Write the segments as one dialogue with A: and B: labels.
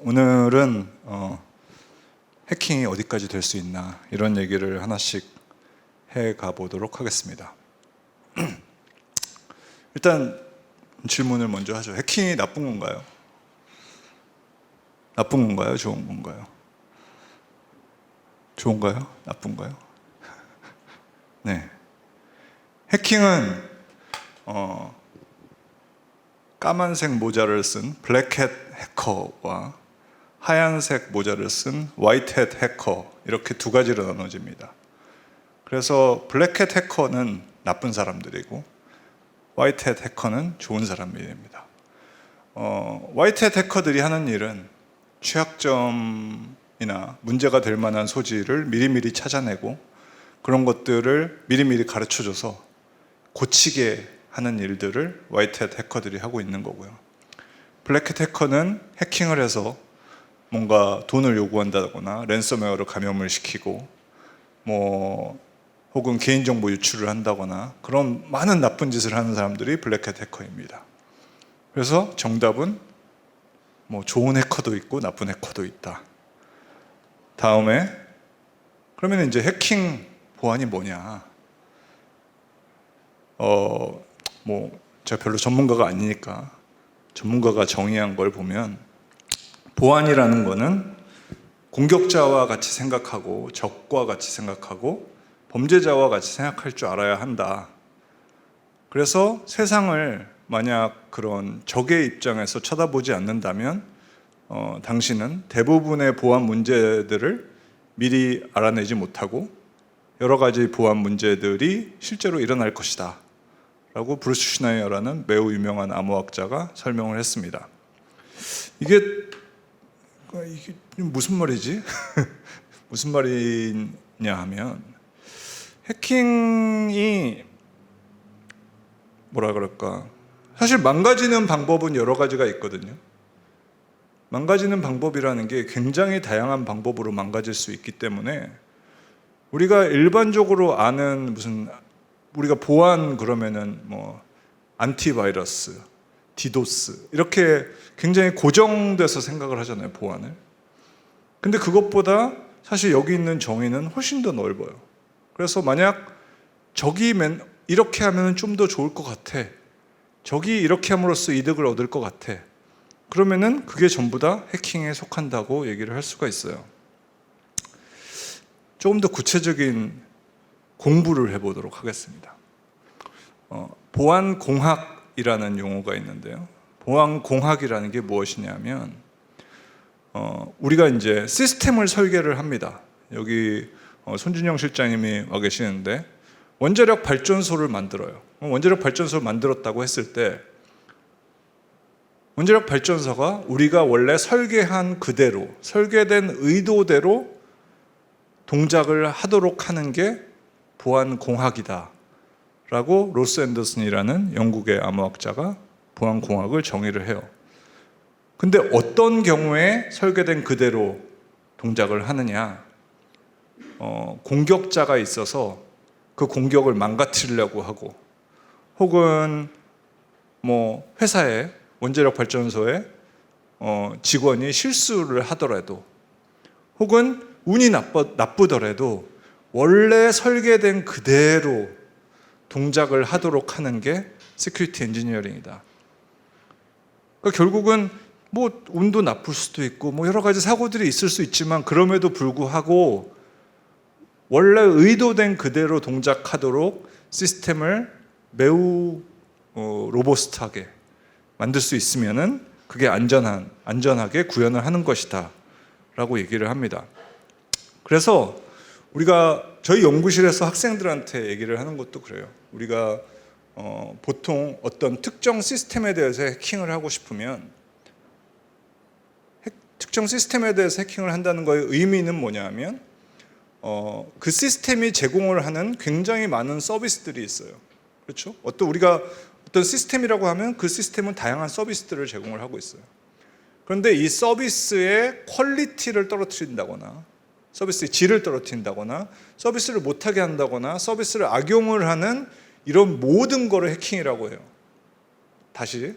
A: 오늘은 해킹이 어디까지 될 수 있나 이런 얘기를 하나씩 해가 보도록 하겠습니다. 일단 질문을 먼저 하죠. 해킹이 나쁜 건가요? 나쁜 건가요? 좋은 건가요? 좋은가요? 나쁜가요? 네. 해킹은 까만색 모자를 쓴 블랙햇 해커와 하얀색 모자를 쓴 화이트햇 해커, 이렇게 두 가지로 나눠집니다. 그래서 블랙햇 해커는 나쁜 사람들이고 화이트햇 해커는 좋은 사람들입니다. 화이트햇 해커들이 하는 일은 취약점이나 문제가 될 만한 소지를 미리미리 찾아내고 그런 것들을 미리미리 가르쳐줘서 고치게 하는 일들을 화이트햇 해커들이 하고 있는 거고요. 블랙햇 해커는 해킹을 해서 뭔가 돈을 요구한다거나 랜섬웨어로 감염을 시키고 혹은 개인정보 유출을 한다거나 그런 많은 나쁜 짓을 하는 사람들이 블랙햇 해커입니다. 그래서 정답은 좋은 해커도 있고 나쁜 해커도 있다. 다음에 그러면 이제 해킹 보안이 뭐냐? 제가 별로 전문가가 아니니까 전문가가 정의한 걸 보면 보안이라는 거는 공격자와 같이 생각하고 적과 같이 생각하고 범죄자와 같이 생각할 줄 알아야 한다. 그래서 세상을 만약 그런 적의 입장에서 쳐다보지 않는다면 당신은 대부분의 보안 문제들을 미리 알아내지 못하고 여러 가지 보안 문제들이 실제로 일어날 것이다 라고 브루스 슈나이어라는 매우 유명한 암호학자가 설명을 했습니다. 이게 무슨 말이지? 무슨 말이냐 하면 해킹이 사실 망가지는 방법은 여러 가지가 있거든요. 망가지는 방법이라는 게 굉장히 다양한 방법으로 망가질 수 있기 때문에 우리가 일반적으로 아는 우리가 보안 그러면은 안티바이러스, 디도스 이렇게 굉장히 고정돼서 생각을 하잖아요, 보안을. 근데 그것보다 사실 여기 있는 정의는 훨씬 더 넓어요. 그래서 만약 적이 이렇게 하면 좀 더 좋을 것 같아, 적이 이렇게 함으로써 이득을 얻을 것 같아, 그러면은 그게 전부 다 해킹에 속한다고 얘기를 할 수가 있어요. 조금 더 구체적인 공부를 해보도록 하겠습니다. 보안공학이라는 용어가 있는데요. 보안공학이라는 게 무엇이냐면 우리가 이제 시스템을 설계를 합니다. 여기 손준영 실장님이 와 계시는데 원자력 발전소를 만들어요. 원자력 발전소를 만들었다고 했을 때 원자력 발전소가 우리가 원래 설계한 그대로, 설계된 의도대로 동작을 하도록 하는 게 보안공학이다 라고 로스 앤더슨이라는 영국의 암호학자가 보안공학을 정의를 해요. 근데 어떤 경우에 설계된 그대로 동작을 하느냐? 공격자가 있어서 그 공격을 망가뜨리려고 하고, 혹은 회사에, 원자력 발전소에 직원이 실수를 하더라도, 혹은 운이 나쁘더라도 원래 설계된 그대로 동작을 하도록 하는 게 시큐리티 엔지니어링이다. 그러니까 결국은 운도 나쁠 수도 있고 여러 가지 사고들이 있을 수 있지만 그럼에도 불구하고 원래 의도된 그대로 동작하도록 시스템을 매우 로버스트하게 만들 수 있으면은 그게 안전하게 구현을 하는 것이다 라고 얘기를 합니다. 그래서 저희 연구실에서 학생들한테 얘기를 하는 것도 그래요. 우리가 보통 어떤 특정 시스템에 대해서 해킹을 하고 싶으면 특정 시스템에 대해서 해킹을 한다는 거의 의미는 뭐냐면 그 시스템이 제공을 하는 굉장히 많은 서비스들이 있어요. 그렇죠? 우리가 어떤 시스템이라고 하면 그 시스템은 다양한 서비스들을 제공을 하고 있어요. 그런데 이 서비스의 퀄리티를 떨어뜨린다거나 서비스의 질을 떨어뜨린다거나 서비스를 못하게 한다거나 서비스를 악용을 하는 이런 모든 거를 해킹이라고 해요. 다시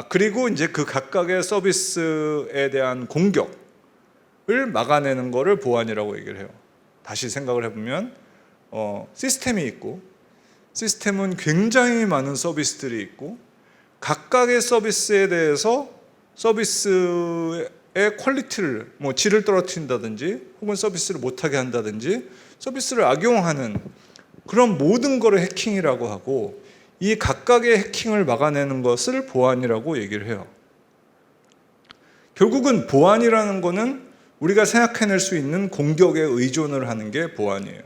A: 그리고 이제 그 각각의 서비스에 대한 공격을 막아내는 거를 보안이라고 얘기를 해요. 다시 생각을 해보면 시스템이 있고, 시스템은 굉장히 많은 서비스들이 있고, 각각의 서비스에 대해서 서비스의 퀄리티를 질을 떨어뜨린다든지 혹은 서비스를 못하게 한다든지 서비스를 악용하는 그런 모든 거를 해킹이라고 하고, 이 각각의 해킹을 막아내는 것을 보안이라고 얘기를 해요. 결국은 보안이라는 거는 우리가 생각해낼 수 있는 공격에 의존을 하는 게 보안이에요.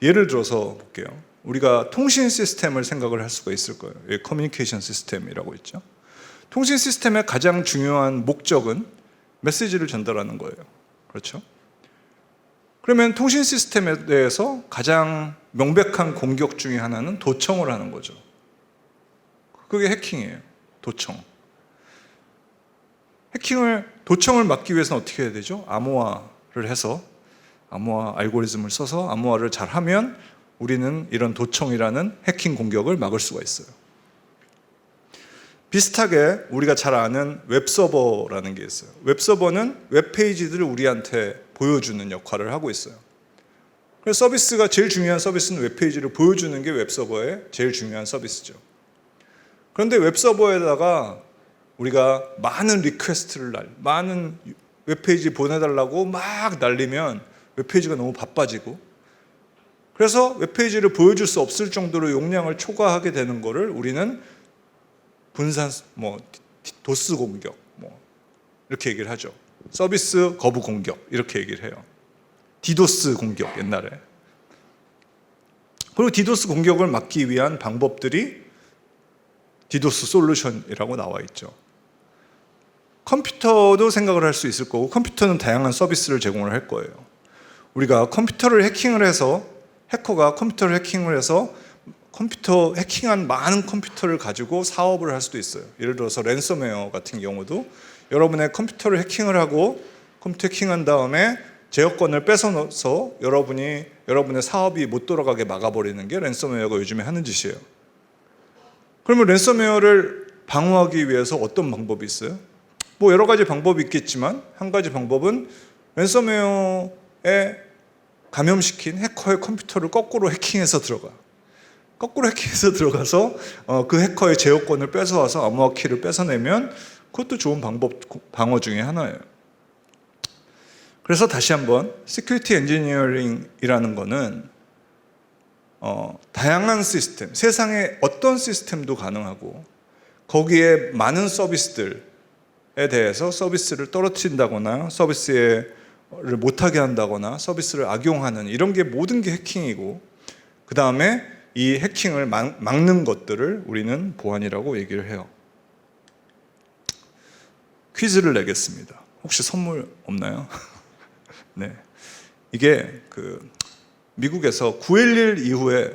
A: 예를 들어서 볼게요. 우리가 통신 시스템을 생각을 할 수가 있을 거예요. 커뮤니케이션 시스템이라고 있죠. 통신 시스템의 가장 중요한 목적은 메시지를 전달하는 거예요. 그렇죠? 그러면 통신 시스템에 대해서 가장 명백한 공격 중에 하나는 도청을 하는 거죠. 그게 해킹이에요. 도청을 막기 위해서는 어떻게 해야 되죠? 암호화를 해서, 암호화 알고리즘을 써서 암호화를 잘 하면 우리는 이런 도청이라는 해킹 공격을 막을 수가 있어요. 비슷하게 우리가 잘 아는 웹서버라는 게 있어요. 웹서버는 웹페이지들을 우리한테 보여주는 역할을 하고 있어요. 그래서 서비스가 제일 중요한 서비스는 웹페이지를 보여주는 게 웹서버의 제일 중요한 서비스죠. 그런데 웹서버에다가 우리가 많은 리퀘스트를 많은 웹페이지 보내달라고 막 날리면 웹페이지가 너무 바빠지고, 그래서 웹페이지를 보여줄 수 없을 정도로 용량을 초과하게 되는 거를 우리는 분산, 도스 공격, 이렇게 얘기를 하죠. 서비스 거부 공격, 이렇게 얘기를 해요. 디도스 공격, 옛날에. 그리고 디도스 공격을 막기 위한 방법들이 디도스 솔루션이라고 나와 있죠. 컴퓨터도 생각을 할 수 있을 거고, 컴퓨터는 다양한 서비스를 제공을 할 거예요. 우리가 컴퓨터를 해킹을 해서, 해커가 컴퓨터를 해킹을 해서 해킹한 많은 컴퓨터를 가지고 사업을 할 수도 있어요. 예를 들어서 랜섬웨어 같은 경우도 여러분의 컴퓨터를 해킹을 하고, 컴퓨터 해킹한 다음에 제어권을 뺏어넣어서 여러분의 사업이 못 돌아가게 막아버리는 게 랜섬웨어가 요즘에 하는 짓이에요. 그러면 랜섬웨어를 방어하기 위해서 어떤 방법이 있어요? 여러 가지 방법이 있겠지만, 한 가지 방법은 랜섬웨어에 감염시킨 해커의 컴퓨터를 거꾸로 해킹해서 들어가서 그 해커의 제어권을 뺏어와서 암호화 키를 뺏어내면 그것도 좋은 방어 중에 하나예요. 그래서 다시 한번 시큐리티 엔지니어링이라는 거는 다양한 시스템, 세상의 어떤 시스템도 가능하고, 거기에 많은 서비스들에 대해서 서비스를 떨어뜨린다거나 서비스를 못하게 한다거나 서비스를 악용하는 이런 게 모든 게 해킹이고, 그 다음에 이 해킹을 막는 것들을 우리는 보안이라고 얘기를 해요. 퀴즈를 내겠습니다. 혹시 선물 없나요? 네. 이게 미국에서 9.11 이후에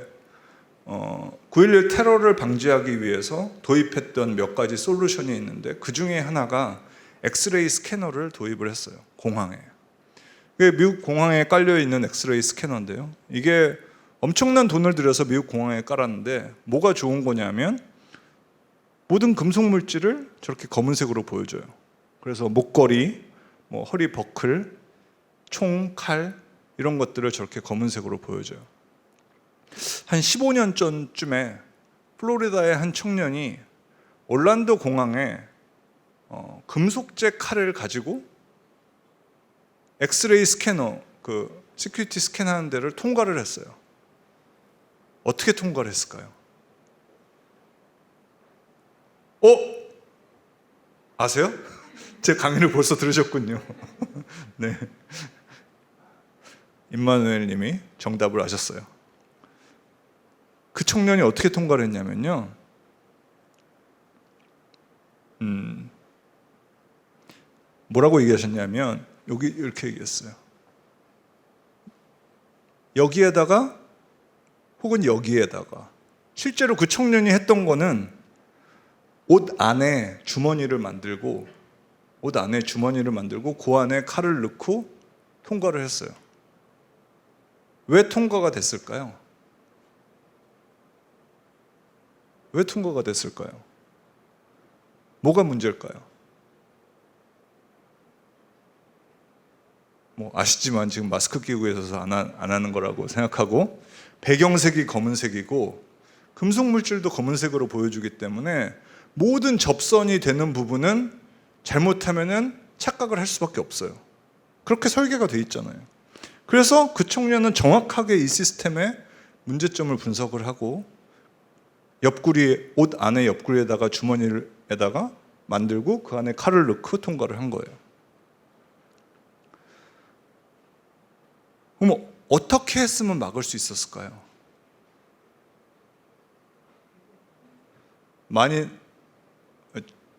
A: 9.11 테러를 방지하기 위해서 도입했던 몇 가지 솔루션이 있는데, 그 중에 하나가 엑스레이 스캐너를 도입을 했어요. 공항에. 미국 공항에 깔려있는 엑스레이 스캐너인데요. 이게 엄청난 돈을 들여서 미국 공항에 깔았는데, 뭐가 좋은 거냐면 모든 금속 물질을 저렇게 검은색으로 보여줘요. 그래서 목걸이, 허리 버클, 총, 칼 이런 것들을 저렇게 검은색으로 보여줘요. 한 15년 전쯤에 플로리다의 한 청년이 올란도 공항에 금속재 칼을 가지고 엑스레이 스캐너, 시큐리티 스캔하는 데를 통과를 했어요. 어떻게 통과를 했을까요? 아세요? 제 강의를 벌써 들으셨군요. 네. 임마누엘 님이 정답을 아셨어요. 그 청년이 어떻게 통과를 했냐면요. 뭐라고 얘기하셨냐면, 여기 이렇게 얘기했어요. 여기에다가 혹은 여기에다가, 실제로 그 청년이 했던 거는 옷 안에 주머니를 만들고 그 안에 칼을 넣고 통과를 했어요. 왜 통과가 됐을까요? 왜 통과가 됐을까요? 뭐가 문제일까요? 뭐 아시지만 지금 마스크 끼고 있어서 안 하는 거라고 생각하고, 배경색이 검은색이고 금속 물질도 검은색으로 보여주기 때문에 모든 접선이 되는 부분은 잘못하면은 착각을 할 수밖에 없어요. 그렇게 설계가 돼 있잖아요. 그래서 그 청년은 정확하게 이 시스템의 문제점을 분석을 하고 옆구리, 옷 안에 옆구리에다가 주머니에다가 만들고 그 안에 칼을 넣고 통과를 한 거예요. 그럼 어떻게 했으면 막을 수 있었을까요? 많이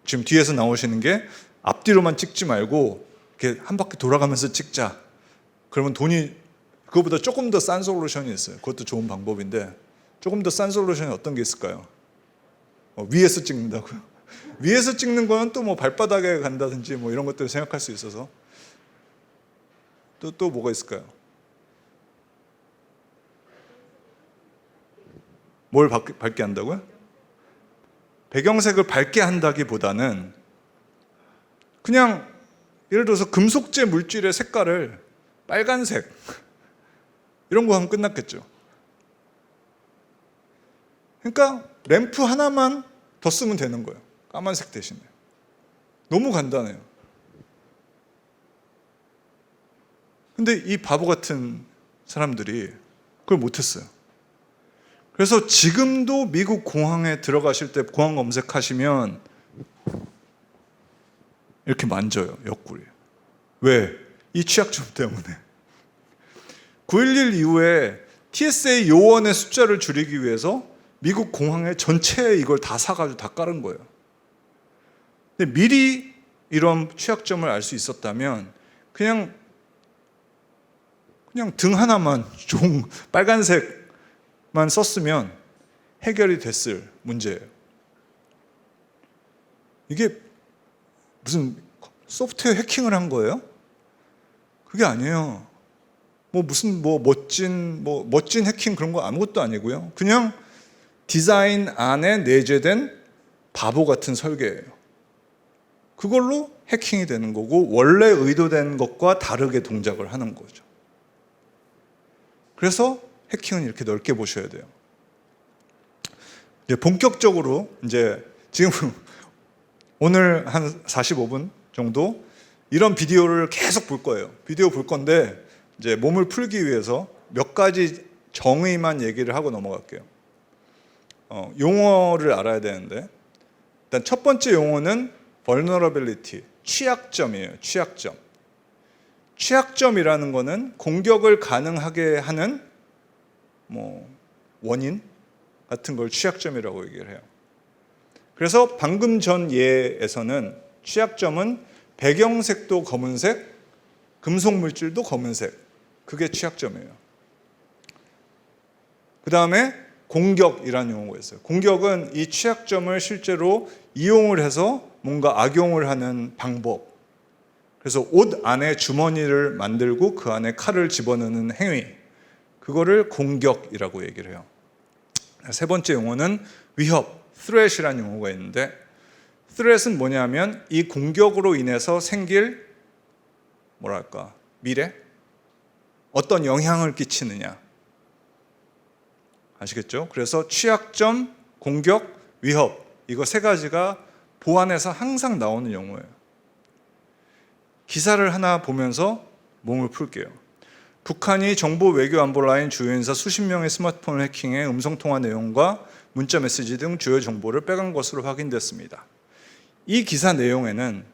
A: 지금 뒤에서 나오시는 게 앞뒤로만 찍지 말고 이렇게 한 바퀴 돌아가면서 찍자. 그러면 돈이, 그거보다 조금 더 싼 솔루션이 있어요. 그것도 좋은 방법인데, 조금 더 싼 솔루션이 어떤 게 있을까요? 위에서 찍는다고요? 위에서 찍는 거는 또 뭐 발바닥에 간다든지 뭐 이런 것들을 생각할 수 있어서, 또 뭐가 있을까요? 뭘 밝게 한다고요? 배경색을 밝게 한다기보다는 그냥 예를 들어서 금속재 물질의 색깔을 빨간색 이런 거 하면 끝났겠죠. 그러니까 램프 하나만 더 쓰면 되는 거예요. 까만색 대신에. 너무 간단해요. 근데 이 바보 같은 사람들이 그걸 못했어요. 그래서 지금도 미국 공항에 들어가실 때 공항 검색하시면 이렇게 만져요, 옆구리. 왜? 이 취약점 때문에. 9.11 이후에 TSA 요원의 숫자를 줄이기 위해서 미국 공항에 전체에 이걸 다 사가지고 다 깔은 거예요. 근데 미리 이런 취약점을 알 수 있었다면 그냥 등 하나만 빨간색만 썼으면 해결이 됐을 문제예요. 이게 무슨 소프트웨어 해킹을 한 거예요? 그게 아니에요. 무슨 멋진 해킹 그런 거 아무것도 아니고요. 그냥 디자인 안에 내재된 바보 같은 설계예요. 그걸로 해킹이 되는 거고 원래 의도된 것과 다르게 동작을 하는 거죠. 그래서 해킹은 이렇게 넓게 보셔야 돼요. 이제 본격적으로 이제 지금 오늘 한 45분 정도 이런 비디오를 계속 볼 거예요. 비디오 볼 건데 이제 몸을 풀기 위해서 몇 가지 정의만 얘기를 하고 넘어갈게요. 용어를 알아야 되는데 일단 첫 번째 용어는 vulnerability, 취약점이에요. 취약점. 취약점이라는 거는 공격을 가능하게 하는 원인 같은 걸 취약점이라고 얘기를 해요. 그래서 방금 전 예에서는 취약점은 배경색도 검은색, 금속 물질도 검은색. 그게 취약점이에요. 그 다음에 공격이라는 용어가 있어요. 공격은 이 취약점을 실제로 이용을 해서 뭔가 악용을 하는 방법. 그래서 옷 안에 주머니를 만들고 그 안에 칼을 집어넣는 행위. 그거를 공격이라고 얘기를 해요. 세 번째 용어는 위협, threat이라는 용어가 있는데 threat은 뭐냐면 이 공격으로 인해서 생길 미래? 어떤 영향을 끼치느냐. 아시겠죠? 그래서 취약점, 공격, 위협 이거 세 가지가 보안에서 항상 나오는 용어예요. 기사를 하나 보면서 몸을 풀게요. 북한이 정보 외교 안보 라인 주요 인사 수십 명의 스마트폰을 해킹해 음성통화 내용과 문자 메시지 등 주요 정보를 빼간 것으로 확인됐습니다. 이 기사 내용에는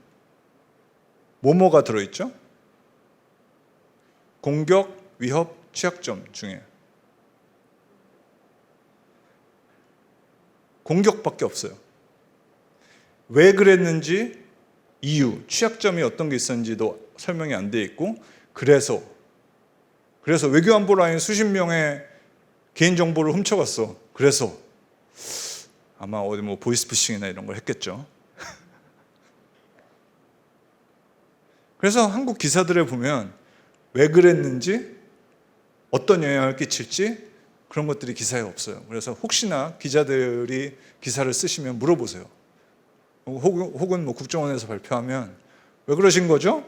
A: 뭐가 들어있죠? 공격, 위협, 취약점 중에 공격밖에 없어요. 왜 그랬는지 이유, 취약점이 어떤 게 있었는지도 설명이 안 돼 있고 그래서 외교안보 라인 수십 명의 개인정보를 훔쳐갔어. 그래서 아마 어디 보이스피싱이나 이런 걸 했겠죠. 그래서 한국 기사들에 보면 왜 그랬는지 어떤 영향을 끼칠지 그런 것들이 기사에 없어요. 그래서 혹시나 기자들이 기사를 쓰시면 물어보세요. 혹은 뭐 국정원에서 발표하면 왜 그러신 거죠?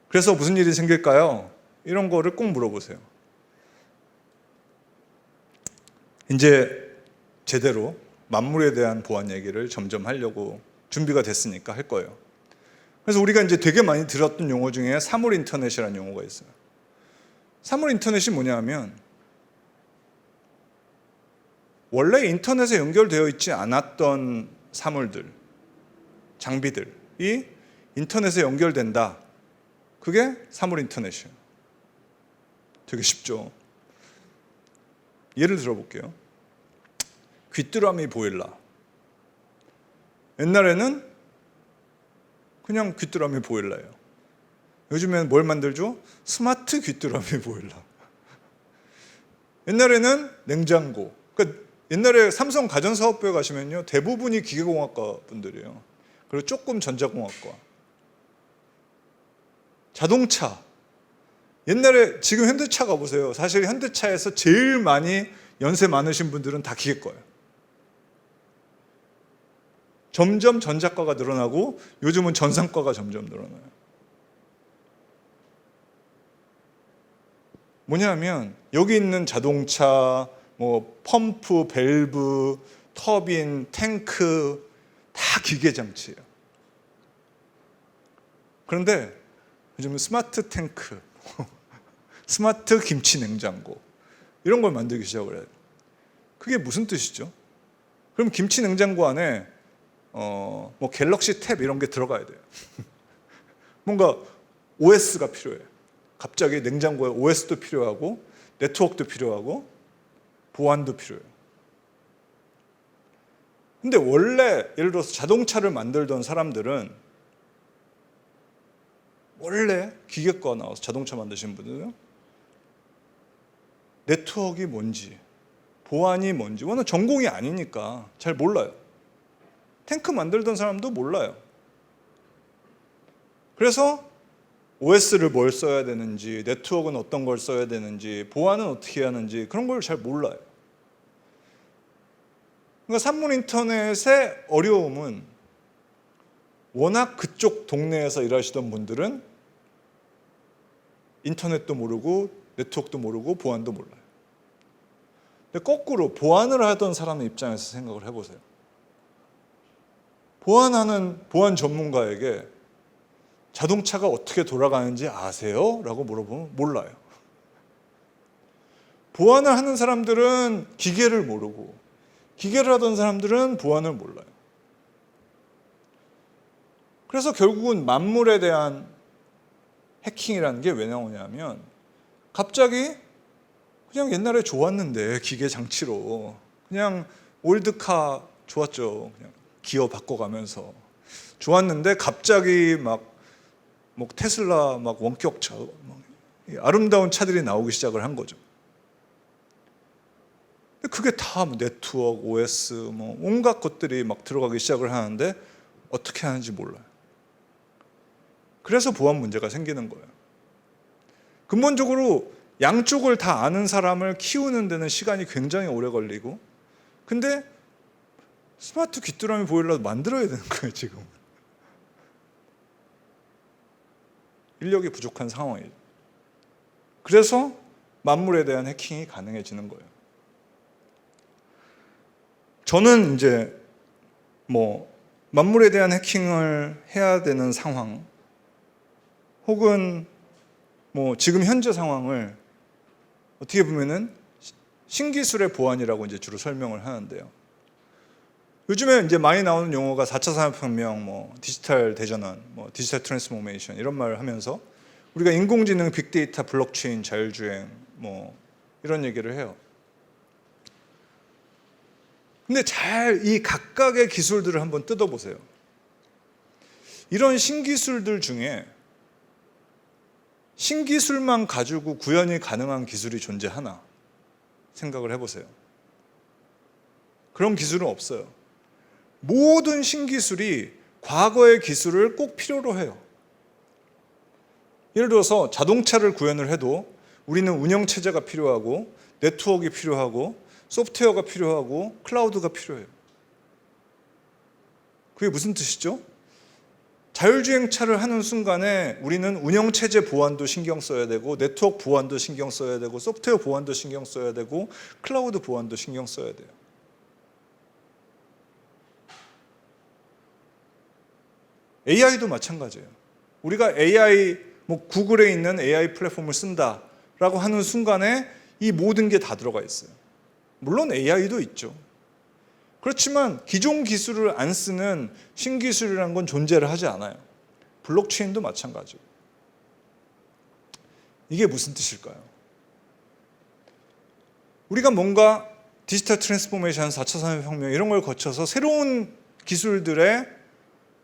A: 그래서 무슨 일이 생길까요? 이런 거를 꼭 물어보세요. 이제 제대로 만물에 대한 보안 얘기를 점점 하려고 준비가 됐으니까 할 거예요. 그래서 우리가 이제 되게 많이 들었던 용어 중에 사물 인터넷이라는 용어가 있어요. 사물 인터넷이 뭐냐면 원래 인터넷에 연결되어 있지 않았던 사물들, 장비들이 인터넷에 연결된다. 그게 사물 인터넷이에요. 되게 쉽죠. 예를 들어볼게요. 귀뚜라미 보일러. 옛날에는 그냥 귀뚜라미 보일러예요. 요즘에는 뭘 만들죠? 스마트 귀뚜라미 보일러. 옛날에는 냉장고. 그러니까 옛날에 삼성 가전사업부에 가시면요, 대부분이 기계공학과 분들이에요. 그리고 조금 전자공학과. 자동차. 옛날에 지금 현대차 가보세요. 사실 현대차에서 제일 많이 연세 많으신 분들은 다 기계과예요. 점점 전자과가 늘어나고 요즘은 전산과가 점점 늘어나요. 뭐냐면 여기 있는 자동차, 뭐 펌프, 밸브, 터빈, 탱크 다 기계 장치예요. 그런데 요즘은 스마트 탱크, 스마트 김치 냉장고 이런 걸 만들기 시작을 해요. 그게 무슨 뜻이죠? 그럼 김치 냉장고 안에 뭐 갤럭시 탭 이런 게 들어가야 돼요. 뭔가 OS가 필요해요. 갑자기 냉장고에 OS도 필요하고 네트워크도 필요하고 보안도 필요해요. 근데 원래 예를 들어서 자동차를 만들던 사람들은 원래 기계과 나와서 자동차 만드신 분들은 네트워크가 뭔지 보안이 뭔지 워낙 전공이 아니니까 잘 몰라요. 탱크 만들던 사람도 몰라요. 그래서 OS를 뭘 써야 되는지, 네트워크는 어떤 걸 써야 되는지, 보안은 어떻게 해야 하는지 그런 걸 잘 몰라요. 그러니까 산물 인터넷의 어려움은 워낙 그쪽 동네에서 일하시던 분들은 인터넷도 모르고 네트워크도 모르고 보안도 몰라요. 근데 거꾸로 보안을 하던 사람의 입장에서 생각을 해보세요. 보안 전문가에게 자동차가 어떻게 돌아가는지 아세요? 라고 물어보면 몰라요. 보안을 하는 사람들은 기계를 모르고 기계를 하던 사람들은 보안을 몰라요. 그래서 결국은 만물에 대한 해킹이라는 게 왜 나오냐면 갑자기 그냥 옛날에 좋았는데 기계 장치로 그냥 올드카 좋았죠. 그냥 기어 바꿔가면서 좋았는데 갑자기 막 테슬라 막 원격차 아름다운 차들이 나오기 시작을 한 거죠. 그게 다 네트워크, OS 뭐 온갖 것들이 막 들어가기 시작을 하는데 어떻게 하는지 몰라요. 그래서 보안 문제가 생기는 거예요. 근본적으로 양쪽을 다 아는 사람을 키우는 데는 시간이 굉장히 오래 걸리고 근데 스마트 귀뚜라미 보일러도 만들어야 되는 거예요, 지금. 인력이 부족한 상황이에요. 그래서 만물에 대한 해킹이 가능해지는 거예요. 저는 이제 만물에 대한 해킹을 해야 되는 상황 혹은 지금 현재 상황을 어떻게 보면은 신기술의 보안이라고 이제 주로 설명을 하는데요. 요즘에 이제 많이 나오는 용어가 4차 산업혁명, 디지털 대전환, 디지털 트랜스포메이션 이런 말을 하면서 우리가 인공지능, 빅데이터, 블록체인, 자율주행 이런 얘기를 해요. 근데 잘 이 각각의 기술들을 한번 뜯어보세요. 이런 신기술들 중에 신기술만 가지고 구현이 가능한 기술이 존재하나 생각을 해보세요. 그런 기술은 없어요. 모든 신기술이 과거의 기술을 꼭 필요로 해요. 예를 들어서 자동차를 구현을 해도 우리는 운영체제가 필요하고 네트워크가 필요하고 소프트웨어가 필요하고 클라우드가 필요해요. 그게 무슨 뜻이죠? 자율주행차를 하는 순간에 우리는 운영체제 보안도 신경 써야 되고 네트워크 보안도 신경 써야 되고 소프트웨어 보안도 신경 써야 되고 클라우드 보안도 신경 써야 돼요. AI도 마찬가지예요. 우리가 AI, 구글에 있는 AI 플랫폼을 쓴다라고 하는 순간에 이 모든 게 다 들어가 있어요. 물론 AI도 있죠. 그렇지만 기존 기술을 안 쓰는 신기술이라는 건 존재를 하지 않아요. 블록체인도 마찬가지고. 이게 무슨 뜻일까요? 우리가 뭔가 디지털 트랜스포메이션, 4차 산업혁명 이런 걸 거쳐서 새로운 기술들의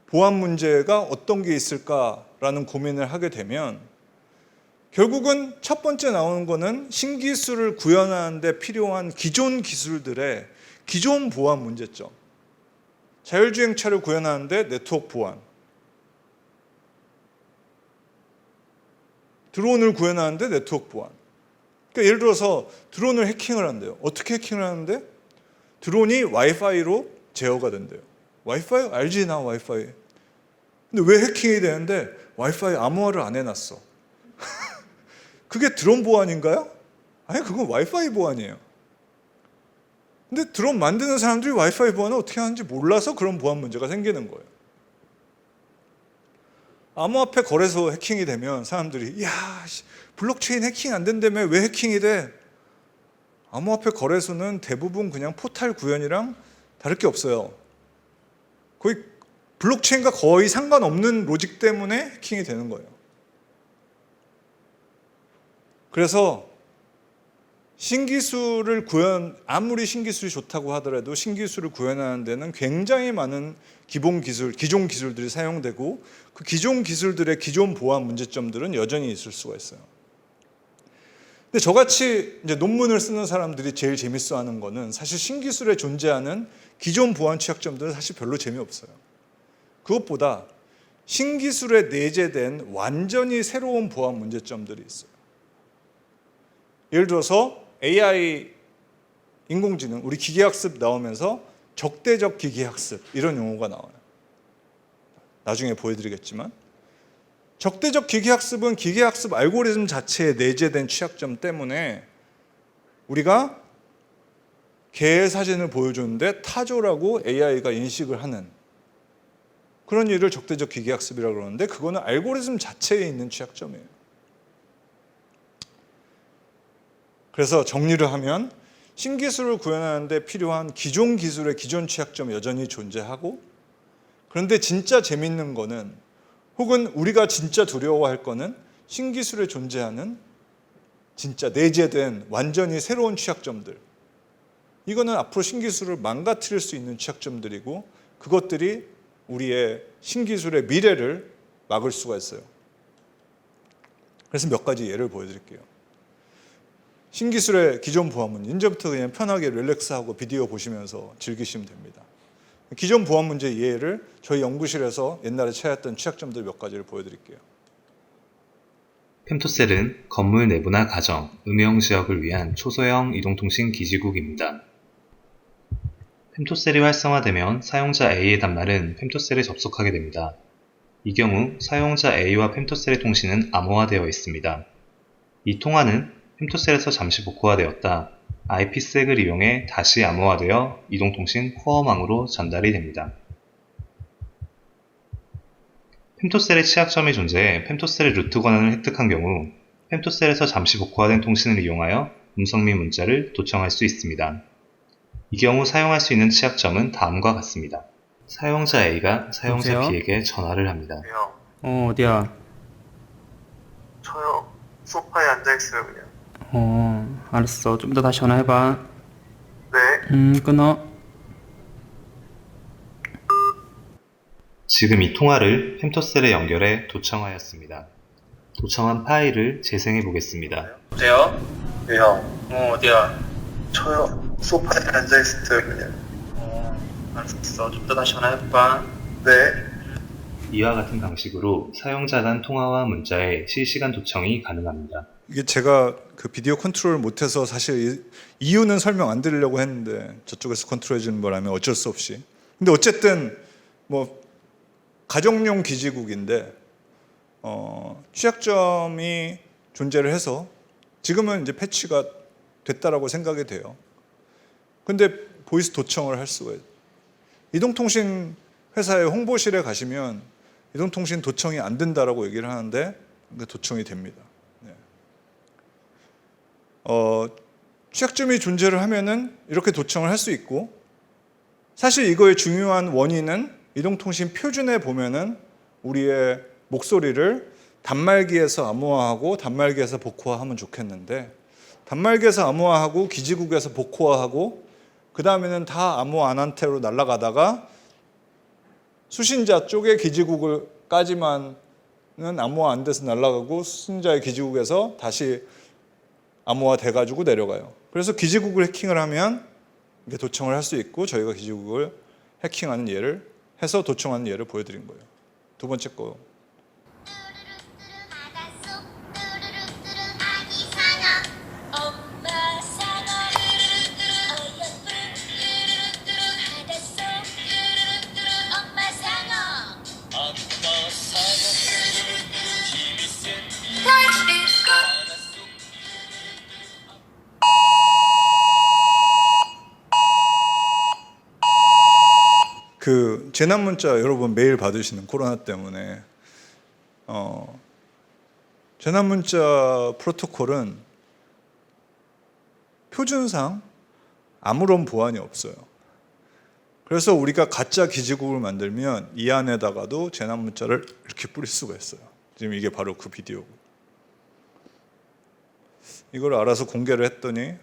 A: 보안 문제가 어떤 게 있을까라는 고민을 하게 되면 결국은 첫 번째 나오는 거는 신기술을 구현하는 데 필요한 기존 기술들의 기존 보안 문제점. 자율주행차를 구현하는데 네트워크 보안. 드론을 구현하는데 네트워크 보안. 그러니까 예를 들어서 드론을 해킹을 한대요. 어떻게 해킹을 하는데? 드론이 와이파이로 제어가 된대요. 와이파이? 알지 나 와이파이. 근데 왜 해킹이 되는데 와이파이 암호화를 안 해놨어. 그게 드론 보안인가요? 아니 그건 와이파이 보안이에요. 근데 드론 만드는 사람들이 와이파이 보안을 어떻게 하는지 몰라서 그런 보안 문제가 생기는 거예요. 암호화폐 거래소 해킹이 되면 사람들이 야 블록체인 해킹 안 된다며 왜 해킹이 돼? 암호화폐 거래소는 대부분 그냥 포탈 구현이랑 다를 게 없어요. 거의 블록체인과 거의 상관없는 로직 때문에 해킹이 되는 거예요. 그래서 신기술을 아무리 신기술이 좋다고 하더라도 신기술을 구현하는 데는 굉장히 많은 기존 기술들이 사용되고 그 기존 기술들의 기존 보안 문제점들은 여전히 있을 수가 있어요. 근데 저같이 이제 논문을 쓰는 사람들이 제일 재밌어하는 거는 사실 신기술에 존재하는 기존 보안 취약점들은 사실 별로 재미없어요. 그것보다 신기술에 내재된 완전히 새로운 보안 문제점들이 있어요. 예를 들어서 AI, 인공지능, 우리 기계학습 나오면서 적대적 기계학습 이런 용어가 나와요. 나중에 보여드리겠지만 적대적 기계학습은 기계학습 알고리즘 자체에 내재된 취약점 때문에 우리가 개의 사진을 보여주는데 타조라고 AI가 인식을 하는 그런 일을 적대적 기계학습이라고 그러는데 그거는 알고리즘 자체에 있는 취약점이에요. 그래서 정리를 하면 신기술을 구현하는 데 필요한 기존 기술의 기존 취약점이 여전히 존재하고 그런데 진짜 재밌는 거는 혹은 우리가 진짜 두려워할 거는 신기술에 존재하는 진짜 내재된 완전히 새로운 취약점들. 이거는 앞으로 신기술을 망가뜨릴 수 있는 취약점들이고 그것들이 우리의 신기술의 미래를 막을 수가 있어요. 그래서 몇 가지 예를 보여드릴게요. 신기술의 기존 보안 문제, 이제부터 그냥 편하게 릴렉스하고 비디오 보시면서 즐기시면 됩니다. 기존 보안 문제 예를 저희 연구실에서 옛날에 찾았던 취약점들 몇 가지를 보여드릴게요.
B: 펜토셀은 건물 내부나 가정, 음영 지역을 위한 초소형 이동통신 기지국입니다. 펜토셀이 활성화되면 사용자 A의 단말은 펜토셀에 접속하게 됩니다. 이 경우 사용자 A와 펜토셀의 통신은 암호화되어 있습니다. 이 통화는 펜토셀에서 잠시 복구화되었다 IPsek을 이용해 다시 암호화되어 이동통신 코어망으로 전달이 됩니다. 펜토셀의 취약점이 존재해 펜토셀의 루트 권한을 획득한 경우 펜토셀에서 잠시 복구화된 통신을 이용하여 음성 및 문자를 도청할 수 있습니다. 이 경우 사용할 수 있는 취약점은 다음과 같습니다. 사용자 A가 사용자
C: 여보세요?
B: B에게 전화를 합니다.
D: 형,
C: 어디야?
D: 저요. 소파에 앉아있어요, 그냥.
C: 알았어. 좀 더 다시 전화해봐.
D: 네.
C: 끊어.
B: 지금 이 통화를 펜토셀에 연결해 도청하였습니다. 도청한 파일을 재생해 보겠습니다.
C: 여보세요?
D: 네, 형.
C: 어디야?
D: 저요. 소파에 앉아있어요, 그냥.
C: 알았어. 좀 더 다시 전화해봐.
D: 네.
B: 이와 같은 방식으로 사용자 간 통화와 문자의 실시간 도청이 가능합니다.
A: 이게 제가 그 비디오 컨트롤을 못해서 사실 이유는 설명 안 드리려고 했는데 저쪽에서 컨트롤해 주는 거라면 어쩔 수 없이. 근데 어쨌든 뭐 가정용 기지국인데 취약점이 존재를 해서 지금은 이제 패치가 됐다라고 생각이 돼요. 근데 보이스 도청을 할 수가 있어요. 이동통신 회사의 홍보실에 가시면 이동통신 도청이 안 된다라고 얘기를 하는데 도청이 됩니다. 네. 취약점이 존재를 하면은 이렇게 도청을 할 수 있고, 사실 이거의 중요한 원인은 이동통신 표준에 보면은 우리의 목소리를 단말기에서 암호화하고 단말기에서 복호화하면 좋겠는데, 단말기에서 암호화하고 기지국에서 복호화하고 그 다음에는 다 암호 안 한태로 날아가다가 수신자 쪽의 기지국을까지만은 암호화 안 돼서 날아가고 수신자의 기지국에서 다시 암호화 돼가지고 내려가요. 그래서 기지국을 해킹을 하면 이게 도청을 할 수 있고, 저희가 기지국을 해킹하는 예를 해서 도청하는 예를 보여드린 거예요. 두 번째 거. 그 재난 문자 여러분 매일 받으시는 코로나 때문에 재난 문자 프로토콜은 표준상 아무런 보안이 없어요. 그래서 우리가 가짜 기지국을 만들면 이 안에다가도 재난 문자를 이렇게 뿌릴 수가 있어요. 지금 이게 바로 그 비디오고. 이걸 알아서 공개를 했더니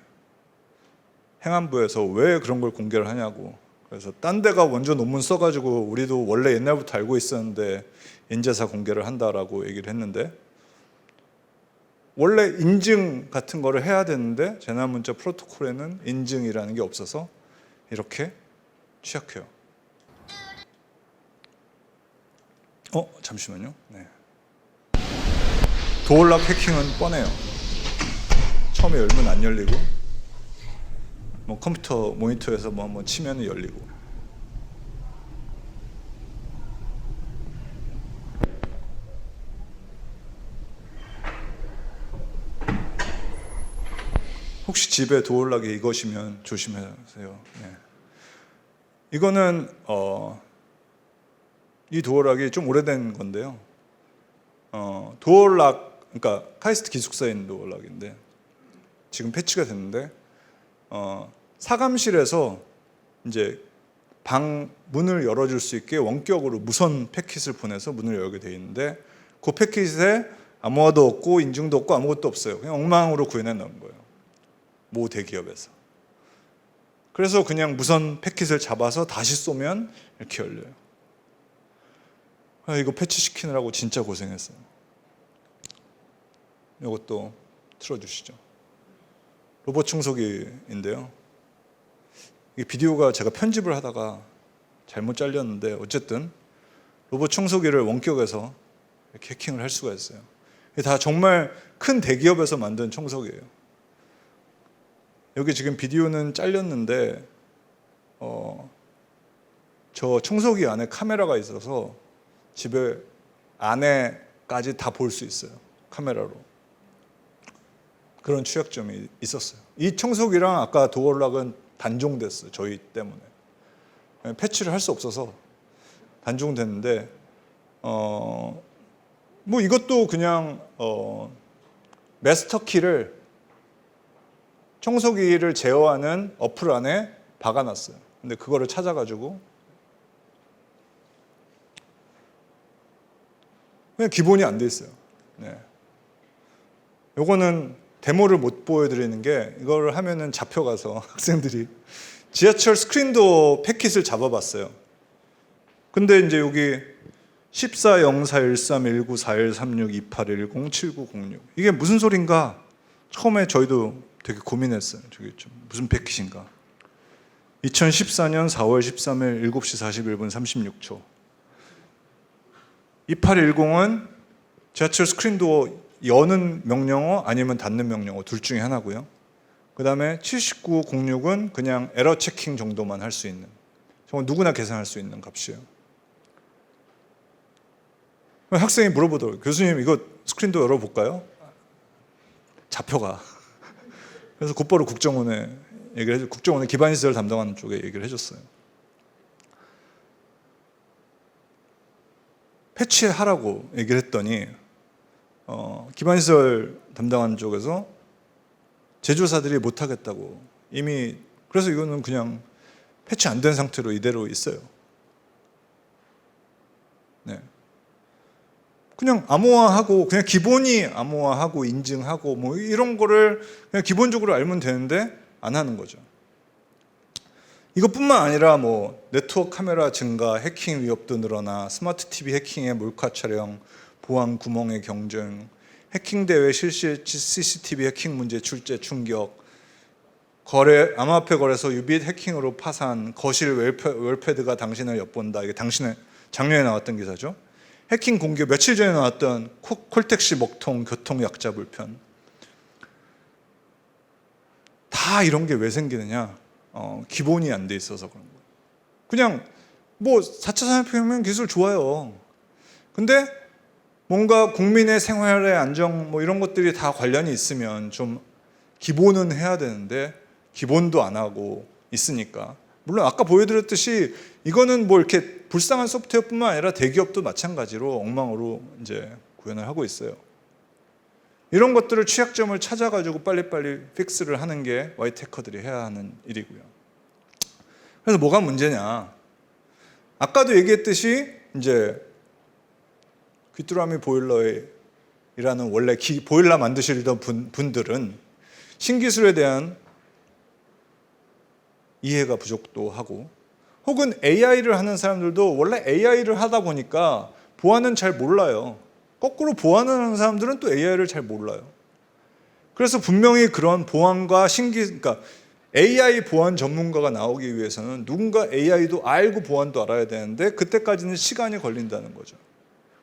A: 행안부에서 왜 그런 걸 공개를 하냐고. 그래서 딴 데가 먼저 논문 써가지고 우리도 원래 옛날부터 알고 있었는데 인제사 공개를 한다라고 얘기를 했는데, 원래 인증 같은 거를 해야 되는데 재난문자 프로토콜에는 인증이라는 게 없어서 이렇게 취약해요. 잠시만요. 네. 도어락 해킹은 뻔해요. 처음에 열면 안 열리고, 뭐 컴퓨터 모니터에서 뭐 한번 치면 열리고. 혹시 집에 도어락이 이것이면 조심하세요. 네. 이거는 이 도어락이 좀 오래된 건데요. 도어락, 그러니까 카이스트 기숙사에 있는 도어락인데 지금 패치가 됐는데 사감실에서 이제 방 문을 열어줄 수 있게 원격으로 무선 패킷을 보내서 문을 열게 돼 있는데, 그 패킷에 암호화도 없고 인증도 없고 아무것도 없어요. 그냥 엉망으로 구현해 놓은 거예요. 모 대기업에서. 그래서 그냥 무선 패킷을 잡아서 다시 쏘면 이렇게 열려요. 이거 패치시키느라고 진짜 고생했어요. 이것도 틀어주시죠. 로봇 청소기인데요. 이 비디오가 제가 편집을 하다가 잘못 잘렸는데, 어쨌든 로봇 청소기를 원격에서 이렇게 해킹을 할 수가 있어요. 이게 다 정말 큰 대기업에서 만든 청소기예요. 여기 지금 비디오는 잘렸는데 저 청소기 안에 카메라가 있어서 집에 안에까지 다 볼 수 있어요. 카메라로. 그런 취약점이 있었어요. 이 청소기랑 아까 도어락은 단종됐어요. 저희 때문에. 패치를 할 수 없어서 단종됐는데 뭐 이것도 그냥 마스터키를 청소기를 제어하는 어플 안에 박아놨어요. 근데 그거를 찾아가지고 그냥 기본이 안 돼 있어요. 네. 요거는 데모를 못 보여드리는 게, 이걸 하면은 잡혀가서 학생들이 지하철 스크린도어 패킷을 잡아봤어요. 근데 이제 여기 14041319413628107906 이게 무슨 소린가? 처음에 저희도 되게 고민했어요. 저게 좀 무슨 패킷인가? 2014년 4월 13일 7시 41분 36초. 2810은 지하철 스크린도어 여는 명령어 아니면 닫는 명령어 둘 중에 하나고요. 그 다음에 7906은 그냥 에러 체킹 정도만 할 수 있는, 정말 누구나 계산할 수 있는 값이에요. 학생이 물어보더라고요. 교수님 이거 스크린도 열어볼까요? 잡혀가. 그래서 곧바로 국정원에 얘기를 해줘. 국정원의 기반시설 담당하는 쪽에 얘기를 해줬어요. 패치하라고 얘기를 했더니 기반시설 담당하는 쪽에서 제조사들이 못하겠다고 이미, 그래서 이거는 그냥 패치 안 된 상태로 이대로 있어요. 네. 그냥 암호화하고, 그냥 기본이 암호화하고 인증하고 뭐 이런 거를 그냥 기본적으로 알면 되는데 안 하는 거죠. 이것뿐만 아니라 뭐 네트워크 카메라 증가, 해킹 위협도 늘어나, 스마트 TV 해킹의 몰카 촬영, 보안 구멍의 경쟁, 해킹 대회 실시 CCTV 해킹 문제 출제 충격, 거래 암호화폐 거래소 유빗 해킹으로 파산, 거실 웰패드가 당신을 엿본다. 이게 당신의 작년에 나왔던 기사죠. 해킹 공개, 며칠 전에 나왔던 콜택시 먹통, 교통 약자 불편. 다 이런 게 왜 생기느냐? 기본이 안 돼 있어서 그런 거예요. 그냥 뭐 4차 산업혁명 기술 좋아요. 근데 뭔가 국민의 생활의 안정 뭐 이런 것들이 다 관련이 있으면 좀 기본은 해야 되는데 기본도 안 하고 있으니까. 물론 아까 보여드렸듯이 이거는 뭐 이렇게 불쌍한 소프트웨어뿐만 아니라 대기업도 마찬가지로 엉망으로 이제 구현을 하고 있어요. 이런 것들을 취약점을 찾아가지고 빨리빨리 픽스를 하는 게 화이트 해커들이 해야 하는 일이고요. 그래서 뭐가 문제냐? 아까도 얘기했듯이 이제 귀뚜라미 보일러이라는 원래 보일러 만드시던 분들은 신기술에 대한 이해가 부족도 하고, 혹은 AI를 하는 사람들도 원래 AI를 하다 보니까 보안은 잘 몰라요. 거꾸로 보안을 하는 사람들은 또 AI를 잘 몰라요. 그래서 분명히 그런 보안과 그러니까 AI 보안 전문가가 나오기 위해서는 누군가 AI도 알고 보안도 알아야 되는데 그때까지는 시간이 걸린다는 거죠.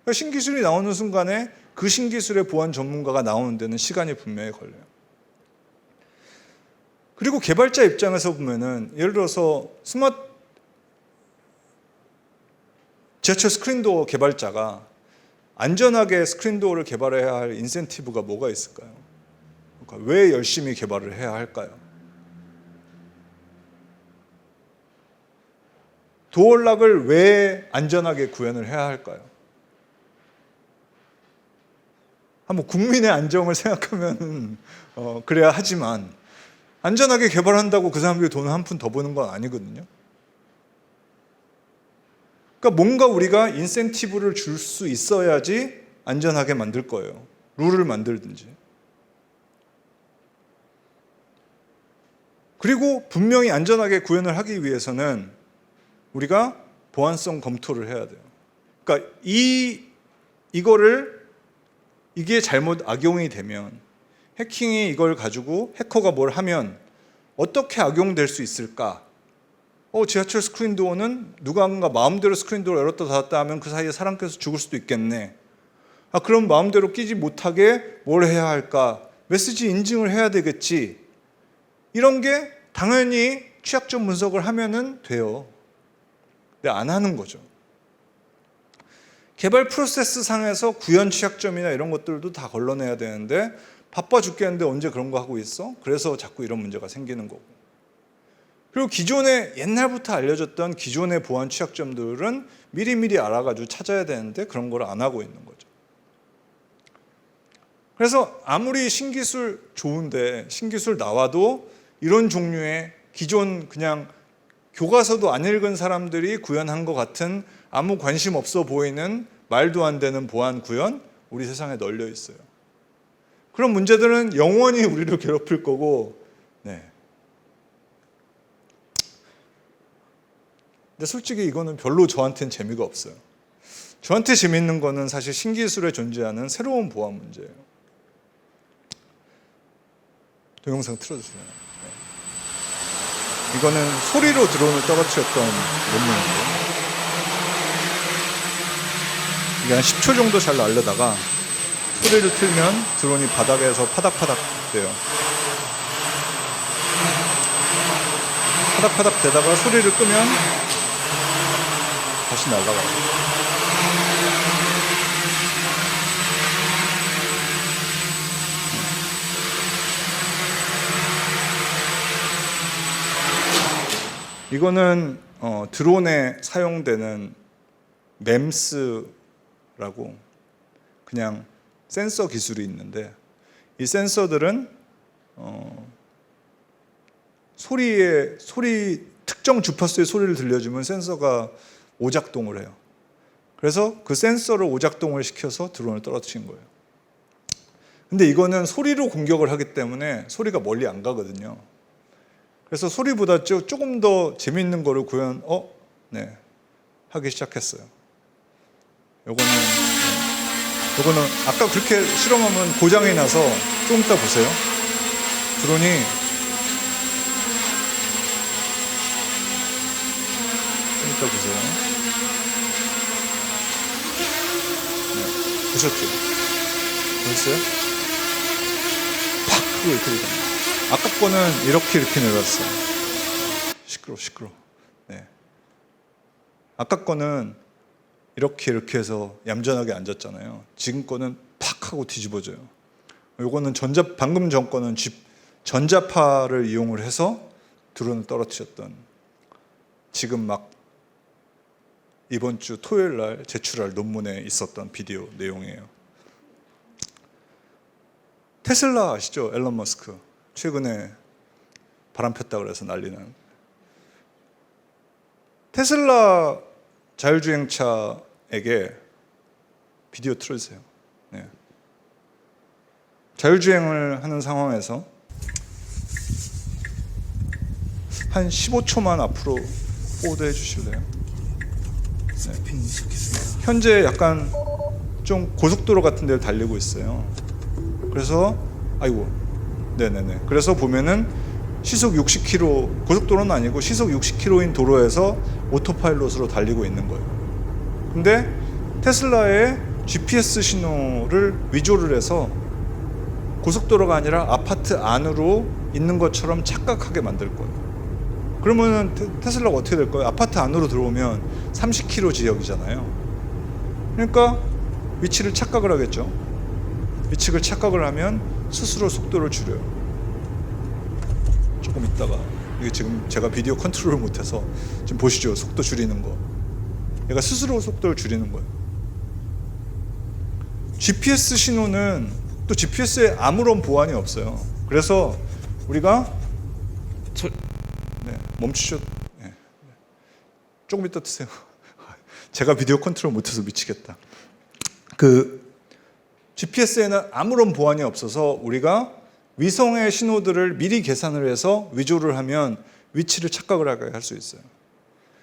A: 그러니까 신기술이 나오는 순간에 그 신기술의 보안 전문가가 나오는 데는 시간이 분명히 걸려요. 그리고 개발자 입장에서 보면은 예를 들어서 지하철 스크린도어 개발자가 안전하게 스크린도어를 개발해야 할 인센티브가 뭐가 있을까요? 그러니까 왜 열심히 개발을 해야 할까요? 도어락을 왜 안전하게 구현을 해야 할까요? 한번 국민의 안정을 생각하면 그래야 하지만 안전하게 개발한다고 그 사람들이 돈 한 푼 더 버는 건 아니거든요. 그러니까 뭔가 우리가 인센티브를 줄 수 있어야지 안전하게 만들 거예요. 룰을 만들든지. 그리고 분명히 안전하게 구현을 하기 위해서는 우리가 보안성 검토를 해야 돼요. 그러니까 이게 잘못 악용이 되면, 해킹이 이걸 가지고 해커가 뭘 하면 어떻게 악용될 수 있을까? 지하철 스크린도어는 누군가 마음대로 스크린도어를 열었다 닫았다 하면 그 사이에 사람 껴서 죽을 수도 있겠네. 그럼 마음대로 끼지 못하게 뭘 해야 할까? 메시지 인증을 해야 되겠지. 이런 게 당연히 취약점 분석을 하면은 돼요. 근데 안 하는 거죠. 개발 프로세스 상에서 구현 취약점이나 이런 것들도 다 걸러내야 되는데 바빠 죽겠는데 언제 그런 거 하고 있어? 그래서 자꾸 이런 문제가 생기는 거고. 그리고 기존에 옛날부터 알려졌던 기존의 보안 취약점들은 미리미리 알아가지고 찾아야 되는데 그런 걸 안 하고 있는 거죠. 그래서 아무리 신기술 좋은데 신기술 나와도 이런 종류의 기존 그냥 교과서도 안 읽은 사람들이 구현한 것 같은 아무 관심 없어 보이는 말도 안 되는 보안 구현 우리 세상에 널려 있어요. 그런 문제들은 영원히 우리를 괴롭힐 거고, 네. 근데 솔직히 이거는 별로 저한테는 재미가 없어요. 저한테 재밌는 거는 사실 신기술에 존재하는 새로운 보안 문제예요. 동영상 틀어주세요. 네. 이거는 소리로 드론을 떨어뜨렸던 논문인데, 이게 한 10초 정도 잘 날려다가 소리를 틀면 드론이 바닥에서 파닥파닥 돼요. 파닥파닥 되다가 소리를 끄면 다시 날아가요. 이거는 드론에 사용되는 MEMS라고 그냥 센서 기술이 있는데, 이 센서들은 특정 주파수의 소리를 들려주면 센서가 오작동을 해요. 그래서 그 센서를 오작동을 시켜서 드론을 떨어뜨린 거예요. 근데 이거는 소리로 공격을 하기 때문에 소리가 멀리 안 가거든요. 그래서 소리보다 조금 더 재밌는 거를 하기 시작했어요. 요거는 아까 그렇게 실험하면 고장이 나서 좀 이따 보세요. 드론이 좀 이따 보세요. 네, 보셨죠? 보셨어요? 팍 하고 이렇게 되잖아요. 아까 거는 이렇게 내려왔어요. 시끄러워. 네. 아까 거는 이렇게 해서 얌전하게 앉았잖아요. 지금 거는 팍 하고 뒤집어져요. 요거는 방금 전 거는 전자파를 이용을 해서 드론을 떨어뜨렸던, 지금 막 이번 주 토요일 날 제출할 논문에 있었던 비디오 내용이에요. 테슬라 아시죠? 앨런 머스크. 최근에 바람 폈다 그래서 난리난. 테슬라 자율주행차에게 비디오 틀어주세요. 네. 자율주행을 하는 상황에서 한 15초만 앞으로 포워드 해주실래요? 네. 현재 약간 좀 고속도로 같은 데를 달리고 있어요. 그래서 네네네. 그래서 보면은 시속 60km, 고속도로는 아니고 시속 60km인 도로에서 오토파일럿으로 달리고 있는 거예요. 근데 테슬라의 GPS 신호를 위조를 해서 고속도로가 아니라 아파트 안으로 있는 것처럼 착각하게 만들 거예요. 그러면은 테슬라가 어떻게 될 거예요? 아파트 안으로 들어오면 30km 지역이잖아요. 그러니까 위치를 착각을 하겠죠. 위치를 착각을 하면 스스로 속도를 줄여요. 조금 있다가, 이게 지금 제가 비디오 컨트롤을 못해서 지금 보시죠. 속도 줄이는 거. 얘가 스스로 속도를 줄이는 거예요. GPS 신호는 또 GPS에 아무런 보안이 없어요. 그래서 우리가 멈추죠. 네. 조금 이따 드세요. 제가 비디오 컨트롤 못해서 미치겠다. GPS에는 아무런 보안이 없어서 우리가 위성의 신호들을 미리 계산을 해서 위조를 하면 위치를 착각을 하게 할 수 있어요.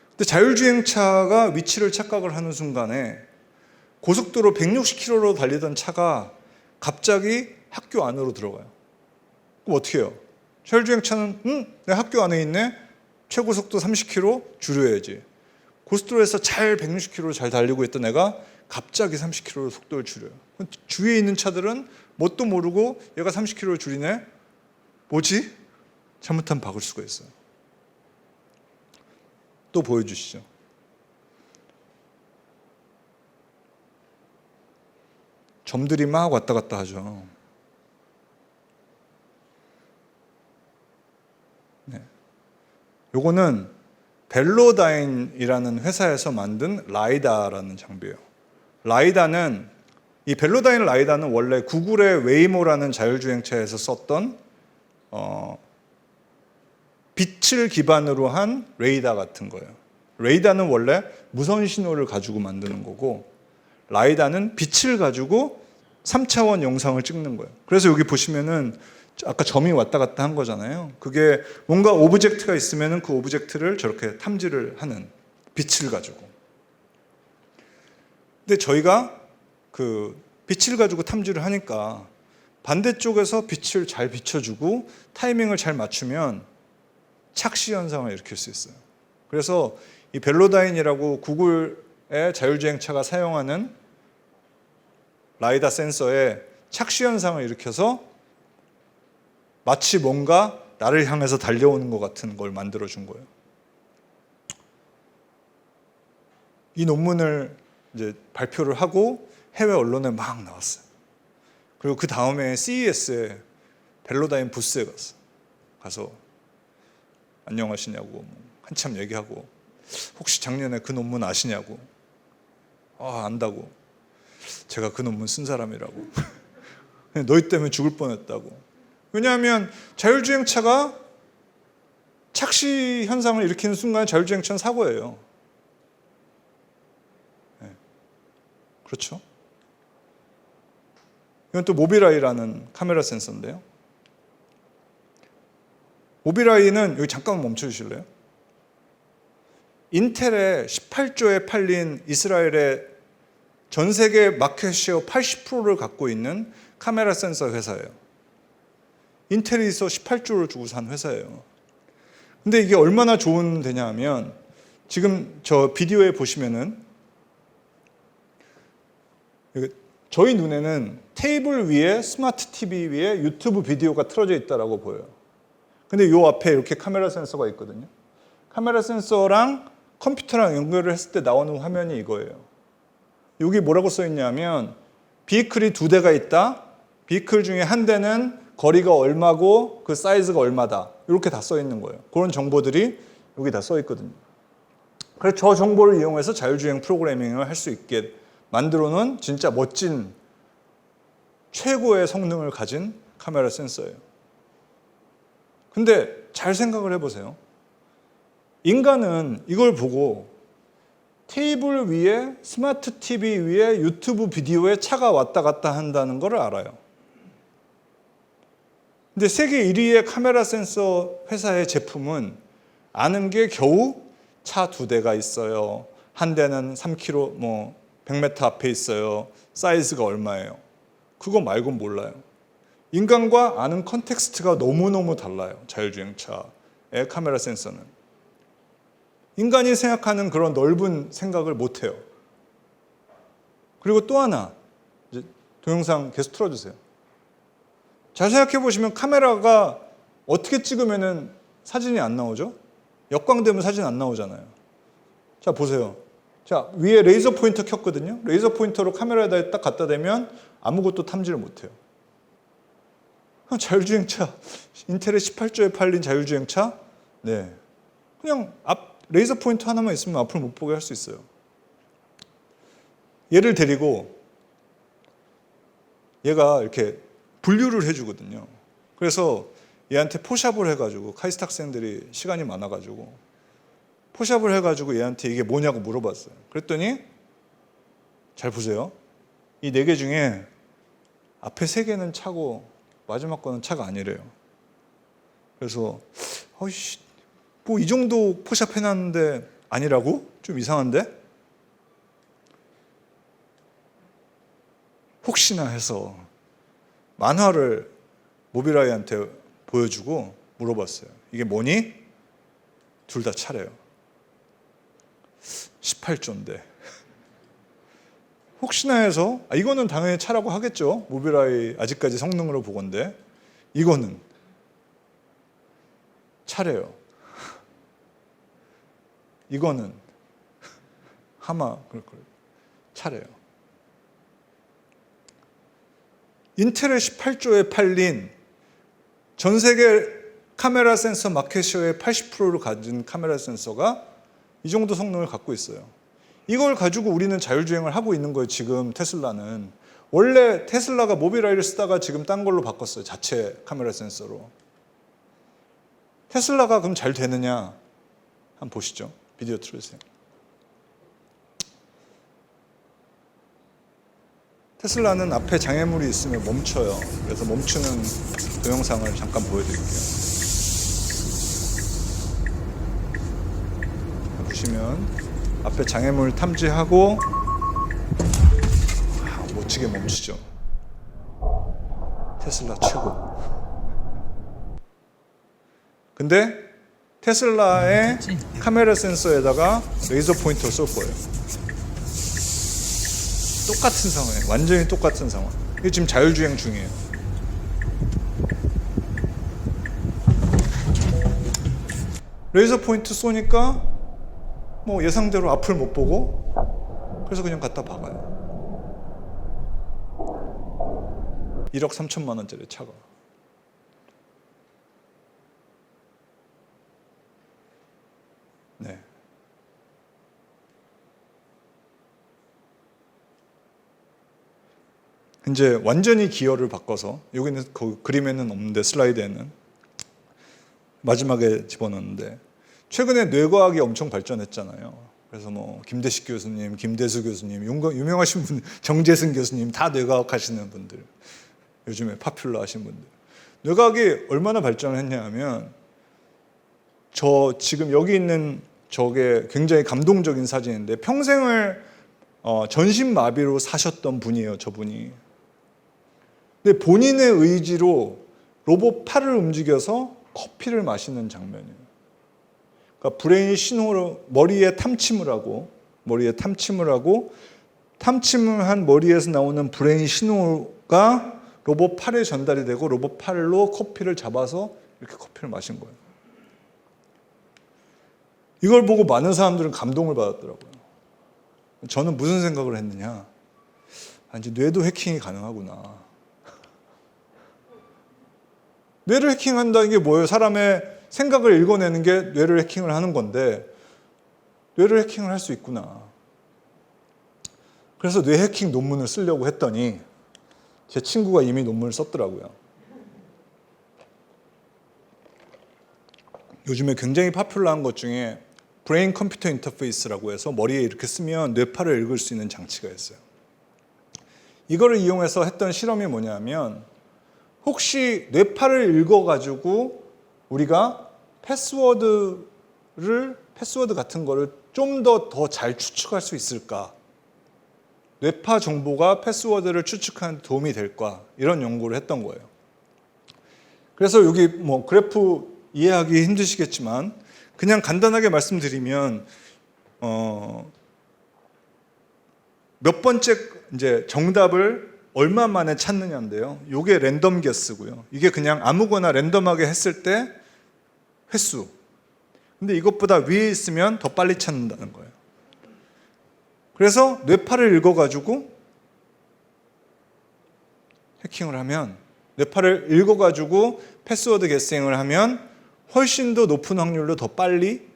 A: 근데 자율주행차가 위치를 착각을 하는 순간에 고속도로 160km로 달리던 차가 갑자기 학교 안으로 들어가요. 그럼 어떻게 해요? 자율주행차는 내 학교 안에 있네? 최고속도 30km 줄여야지. 고속도로에서 160km로 잘 달리고 있던 애가 갑자기 30km로 속도를 줄여요. 주위에 있는 차들은 뭣도 모르고 얘가 30km를 줄이네? 뭐지? 잘못하면 박을 수가 있어요. 또 보여주시죠. 점들이 막 왔다 갔다 하죠. 네. 요거는 벨로다인이라는 회사에서 만든 라이다라는 장비예요. 이 벨로다인 라이다는 원래 구글의 웨이모라는 자율주행차에서 썼던 빛을 기반으로 한 레이더 같은 거예요. 레이더는 원래 무선 신호를 가지고 만드는 거고, 라이다는 빛을 가지고 3차원 영상을 찍는 거예요. 그래서 여기 보시면은 아까 점이 왔다 갔다 한 거잖아요. 그게 뭔가 오브젝트가 있으면은 그 오브젝트를 저렇게 탐지를 하는, 빛을 가지고. 근데 저희가 그 빛을 가지고 탐지를 하니까 반대쪽에서 빛을 잘 비춰주고 타이밍을 잘 맞추면 착시 현상을 일으킬 수 있어요. 그래서 이 벨로다인이라고 구글의 자율주행차가 사용하는 라이다 센서에 착시 현상을 일으켜서 마치 뭔가 나를 향해서 달려오는 것 같은 걸 만들어준 거예요. 이 논문을 이제 발표를 하고 해외 언론에 막 나왔어요. 그리고 그 다음에 CES에 벨로다인 부스에 가서 안녕하시냐고 한참 얘기하고 혹시 작년에 그 논문 아시냐고. 안다고. 제가 그 논문 쓴 사람이라고. 너희 때문에 죽을 뻔했다고. 왜냐하면 자율주행차가 착시 현상을 일으키는 순간 자율주행차는 사고예요. 네. 그렇죠? 이건 또 모빌아이라는 카메라 센서인데요. 모빌아이는 여기 잠깐만 멈춰 주실래요? 인텔의 18조에 팔린 이스라엘의 전 세계 마켓 쉐어 80%를 갖고 있는 카메라 센서 회사예요. 인텔이 있어 18조를 주고 산 회사예요. 근데 이게 얼마나 좋은 데냐 하면 지금 저 비디오에 보시면은 저희 눈에는 테이블 위에 스마트 TV 위에 유튜브 비디오가 틀어져 있다라고 보여요. 근데 요 앞에 이렇게 카메라 센서가 있거든요. 카메라 센서랑 컴퓨터랑 연결을 했을 때 나오는 화면이 이거예요. 여기 뭐라고 써 있냐면 비클이 2대가 있다. 비클 중에 한 대는 거리가 얼마고 그 사이즈가 얼마다. 이렇게 다 써 있는 거예요. 그런 정보들이 여기 다 써 있거든요. 그래서 저 정보를 이용해서 자율주행 프로그래밍을 할 수 있게 만들어 놓은 진짜 멋진 최고의 성능을 가진 카메라 센서예요. 근데 잘 생각을 해보세요. 인간은 이걸 보고 테이블 위에 스마트 TV 위에 유튜브 비디오에 차가 왔다 갔다 한다는 걸 알아요. 근데 세계 1위의 카메라 센서 회사의 제품은 아는 게 겨우 차 2대가 있어요. 한 대는 3km, 100m 앞에 있어요. 사이즈가 얼마예요. 그거 말고는 몰라요. 인간과 아는 컨텍스트가 너무너무 달라요. 자율주행차의 카메라 센서는. 인간이 생각하는 그런 넓은 생각을 못해요. 그리고 또 하나, 이제 동영상 계속 틀어주세요. 잘 생각해 보시면 카메라가 어떻게 찍으면 사진이 안 나오죠? 역광되면 사진 안 나오잖아요. 자, 보세요. 자, 위에 레이저 포인터 켰거든요. 레이저 포인터로 카메라에다 딱 갖다 대면 아무것도 탐지를 못해요. 자율주행차, 인텔의 18조에 팔린 자율주행차, 네, 그냥 레이저 포인터 하나만 있으면 앞을 못 보게 할 수 있어요. 얘를 데리고 얘가 이렇게 분류를 해주거든요. 그래서 얘한테 포샵을 해가지고 카이스트 학생들이 시간이 많아가지고 포샵을 해가지고 얘한테 이게 뭐냐고 물어봤어요. 그랬더니 잘 보세요. 이 4개 중에 앞에 3개는 차고 마지막 거는 차가 아니래요. 그래서 뭐 이 정도 포샵 해놨는데 아니라고? 좀 이상한데? 혹시나 해서 만화를 모빌아이한테 보여주고 물어봤어요. 이게 뭐니? 둘 다 차래요. 18조인데. 혹시나 해서 이거는 당연히 차라고 하겠죠. 모빌아이 아직까지 성능으로 보건데 이거는 차래요. 이거는 하마 그럴 거예요. 차래요. 인텔의 18조에 팔린 전 세계 카메라 센서 마켓쉐어의 80%를 가진 카메라 센서가 이 정도 성능을 갖고 있어요. 이걸 가지고 우리는 자율주행을 하고 있는 거예요. 지금 테슬라는. 원래 테슬라가 모빌아이를 쓰다가 지금 딴 걸로 바꿨어요. 자체 카메라 센서로. 테슬라가 그럼 잘 되느냐? 한번 보시죠. 비디오 틀어주세요. 테슬라는 앞에 장애물이 있으면 멈춰요. 그래서 멈추는 동영상을 잠깐 보여드릴게요. 보시면 앞에 장애물 탐지하고 멋지게 멈추죠. 테슬라 최고. 근데 테슬라의 카메라 센서에다가 레이저 포인터를 쏠 거예요. 똑같은 상황이에요. 완전히 똑같은 상황. 이게 지금 자율주행 중이에요. 레이저 포인트 쏘니까 뭐 예상대로 앞을 못 보고 그래서 그냥 갖다 박아요. 1억 3천만 원짜리 차가. 이제 완전히 기어를 바꿔서, 여기는 그 그림에는 없는데 슬라이드에는 마지막에 집어넣는데, 최근에 뇌과학이 엄청 발전했잖아요. 그래서 뭐 김대식 교수님, 김대수 교수님, 유명하신 분, 정재승 교수님 다 뇌과학 하시는 분들, 요즘에 파퓰러 하신 분들. 뇌과학이 얼마나 발전을 했냐 하면, 저 지금 여기 있는 저게 굉장히 감동적인 사진인데, 평생을 전신마비로 사셨던 분이에요, 저분이. 근데 본인의 의지로 로봇 팔을 움직여서 커피를 마시는 장면이에요. 그러니까 브레인 신호로 머리에 탐침을 하고, 탐침을 한 머리에서 나오는 브레인 신호가 로봇 팔에 전달이 되고, 로봇 팔로 커피를 잡아서 이렇게 커피를 마신 거예요. 이걸 보고 많은 사람들은 감동을 받았더라고요. 저는 무슨 생각을 했느냐, 이제 뇌도 해킹이 가능하구나. 뇌를 해킹한다는 게 뭐예요? 사람의 생각을 읽어내는 게 뇌를 해킹을 하는 건데, 뇌를 해킹을 할 수 있구나. 그래서 뇌 해킹 논문을 쓰려고 했더니 제 친구가 이미 논문을 썼더라고요. 요즘에 굉장히 파퓰러한 것 중에 브레인 컴퓨터 인터페이스라고 해서 머리에 이렇게 쓰면 뇌파를 읽을 수 있는 장치가 있어요. 이거를 이용해서 했던 실험이 뭐냐면, 혹시 뇌파를 읽어가지고 우리가 패스워드 같은 거를 좀 더 잘 추측할 수 있을까? 뇌파 정보가 패스워드를 추측하는 데 도움이 될까? 이런 연구를 했던 거예요. 그래서 여기 뭐 그래프 이해하기 힘드시겠지만 그냥 간단하게 말씀드리면, 몇 번째 이제 정답을 얼마 만에 찾느냐인데요. 이게 랜덤 게스고요. 이게 그냥 아무거나 랜덤하게 했을 때 횟수. 근데 이것보다 위에 있으면 더 빨리 찾는다는 거예요. 그래서 뇌파를 읽어가지고 해킹을 하면, 뇌파를 읽어가지고 패스워드 게싱을 하면 훨씬 더 높은 확률로 더 빨리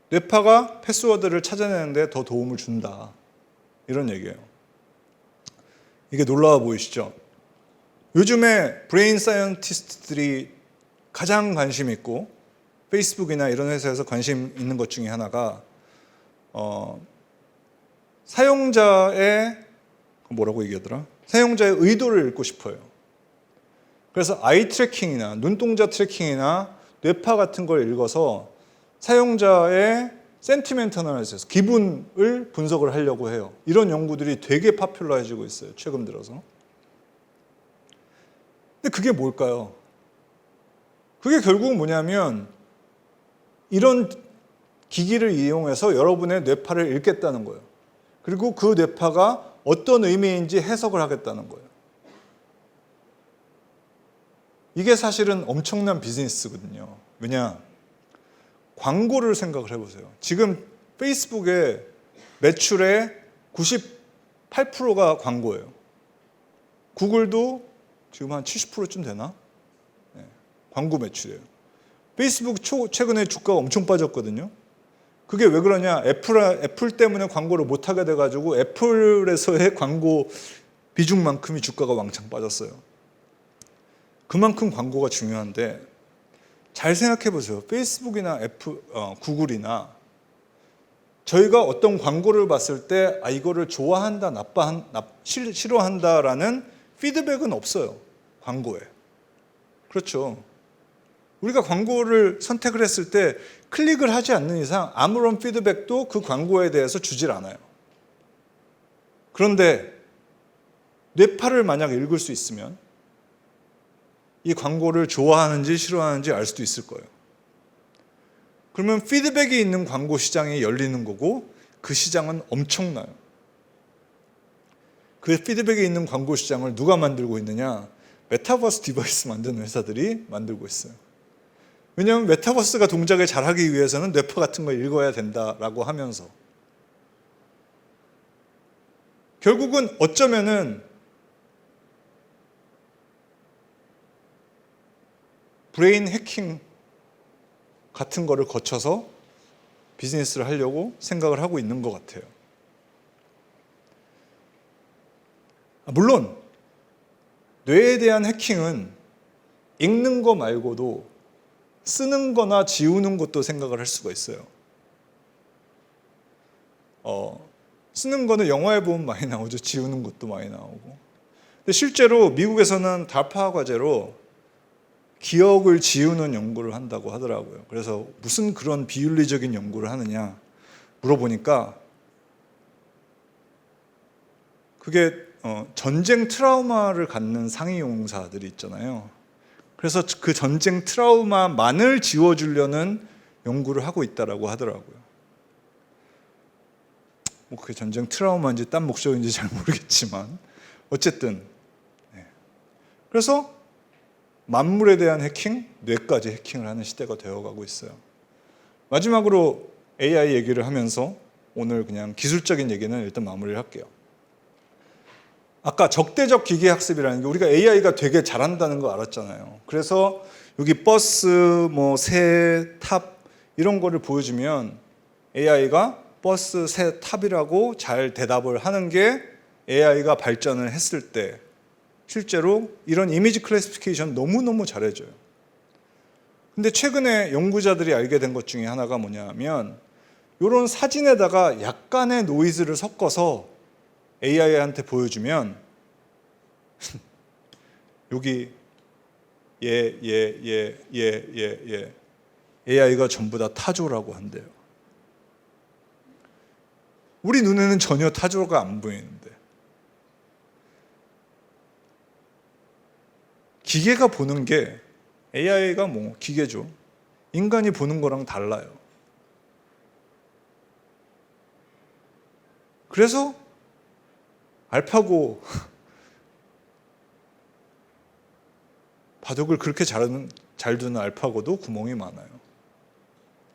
A: 뇌파가 패스워드를 찾아내는데 더 도움을 준다. 이런 얘기예요. 이게 놀라워 보이시죠? 요즘에 브레인 사이언티스트들이 가장 관심 있고, 페이스북이나 이런 회사에서 관심 있는 것 중에 하나가 사용자의 뭐라고 얘기하더라? 사용자의 의도를 읽고 싶어요. 그래서 아이 트래킹이나 눈동자 트래킹이나 뇌파 같은 걸 읽어서 사용자의 센티멘트 어널리시스, 기분을 분석을 하려고 해요. 이런 연구들이 되게 파퓰러해지고 있어요, 최근 들어서. 근데 그게 뭘까요? 그게 결국은 뭐냐면, 이런 기기를 이용해서 여러분의 뇌파를 읽겠다는 거예요. 그리고 그 뇌파가 어떤 의미인지 해석을 하겠다는 거예요. 이게 사실은 엄청난 비즈니스거든요. 왜냐? 광고를 생각을 해보세요. 지금 페이스북의 매출의 98%가 광고예요. 구글도 지금 한 70%쯤 되나? 네, 광고 매출이에요. 페이스북 최근에 주가가 엄청 빠졌거든요. 그게 왜 그러냐? 애플 때문에 광고를 못하게 돼가지고 애플에서의 광고 비중만큼이 주가가 왕창 빠졌어요. 그만큼 광고가 중요한데, 잘 생각해 보세요. 페이스북이나 구글이나 저희가 어떤 광고를 봤을 때 이거를 좋아한다, 싫어한다라는 피드백은 없어요. 광고에. 그렇죠. 우리가 광고를 선택을 했을 때 클릭을 하지 않는 이상 아무런 피드백도 그 광고에 대해서 주질 않아요. 그런데 뇌파를 만약 읽을 수 있으면 이 광고를 좋아하는지 싫어하는지 알 수도 있을 거예요. 그러면 피드백이 있는 광고 시장이 열리는 거고, 그 시장은 엄청나요. 그 피드백이 있는 광고 시장을 누가 만들고 있느냐? 메타버스 디바이스 만드는 회사들이 만들고 있어요. 왜냐하면 메타버스가 동작을 잘하기 위해서는 뇌파 같은 걸 읽어야 된다라고 하면서, 결국은 어쩌면은 브레인 해킹 같은 거를 거쳐서 비즈니스를 하려고 생각을 하고 있는 것 같아요. 물론 뇌에 대한 해킹은 읽는 거 말고도 쓰는 거나 지우는 것도 생각을 할 수가 있어요. 쓰는 거는 영화에 보면 많이 나오죠. 지우는 것도 많이 나오고. 근데 실제로 미국에서는 달파 과제로 기억을 지우는 연구를 한다고 하더라고요. 그래서 무슨 그런 비윤리적인 연구를 하느냐 물어보니까 그게 전쟁 트라우마를 갖는 상위용사들이 있잖아요. 그래서 그 전쟁 트라우마만을 지워주려는 연구를 하고 있다라고 하더라고요. 뭐 그게 전쟁 트라우마인지 딴 목적인지 잘 모르겠지만 어쨌든 그래서 만물에 대한 해킹, 뇌까지 해킹을 하는 시대가 되어가고 있어요. 마지막으로 AI 얘기를 하면서 오늘 그냥 기술적인 얘기는 일단 마무리를 할게요. 아까 적대적 기계학습이라는 게 우리가 AI가 되게 잘한다는 거 알았잖아요. 그래서 여기 버스, 뭐 새, 탑 이런 거를 보여주면 AI가 버스, 새, 탑이라고 잘 대답을 하는 게 AI가 발전을 했을 때 실제로 이런 이미지 클래시피케이션 너무너무 잘해줘요. 근데 최근에 연구자들이 알게 된 것 중에 하나가 뭐냐면 이런 사진에다가 약간의 노이즈를 섞어서 AI한테 보여주면 여기 AI가 전부 다 타조라고 한대요. 우리 눈에는 전혀 타조가 안 보이는데 기계가 보는 게 AI가 뭐 기계죠. 인간이 보는 거랑 달라요. 그래서 알파고 바둑을 그렇게 잘 두는 알파고도 구멍이 많아요.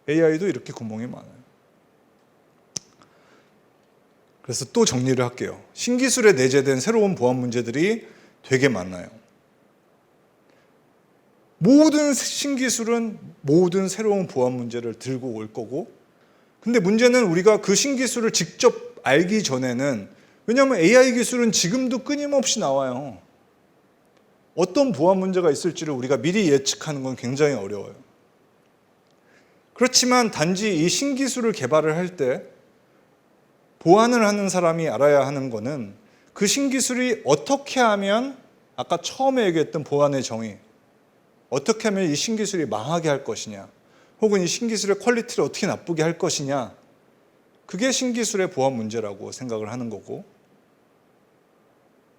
A: AI도 이렇게 구멍이 많아요. 그래서 또 정리를 할게요. 신기술에 내재된 새로운 보안 문제들이 되게 많아요. 모든 신기술은 모든 새로운 보안 문제를 들고 올 거고, 근데 문제는 우리가 그 신기술을 직접 알기 전에는, 왜냐하면 AI 기술은 지금도 끊임없이 나와요. 어떤 보안 문제가 있을지를 우리가 미리 예측하는 건 굉장히 어려워요. 그렇지만 단지 이 신기술을 개발을 할 때 보안을 하는 사람이 알아야 하는 거는 그 신기술이 어떻게 하면, 아까 처음에 얘기했던 보안의 정의, 어떻게 하면 이 신기술이 망하게 할 것이냐, 혹은 이 신기술의 퀄리티를 어떻게 나쁘게 할 것이냐, 그게 신기술의 보안 문제라고 생각을 하는 거고,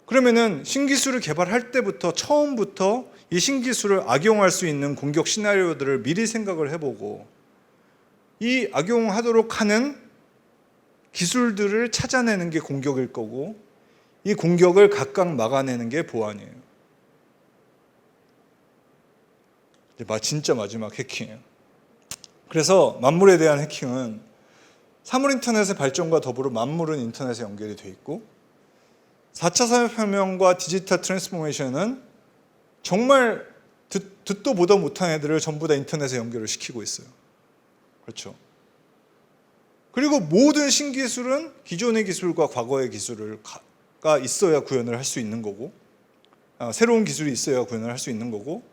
A: 그러면은 신기술을 개발할 때부터 처음부터 이 신기술을 악용할 수 있는 공격 시나리오들을 미리 생각을 해보고 이 악용하도록 하는 기술들을 찾아내는 게 공격일 거고, 이 공격을 각각 막아내는 게 보안이에요. 진짜 마지막 해킹이에요. 그래서 만물에 대한 해킹은 사물 인터넷의 발전과 더불어 만물은 인터넷에 연결이 돼 있고, 4차 산업혁명과 디지털 트랜스포메이션은 정말 듣도 보도 못한 애들을 전부 다 인터넷에 연결을 시키고 있어요. 그렇죠. 그리고 모든 신기술은 기존의 기술과 과거의 기술가 있어야 구현을 할 수 있는 거고, 새로운 기술이 있어야 구현을 할 수 있는 거고,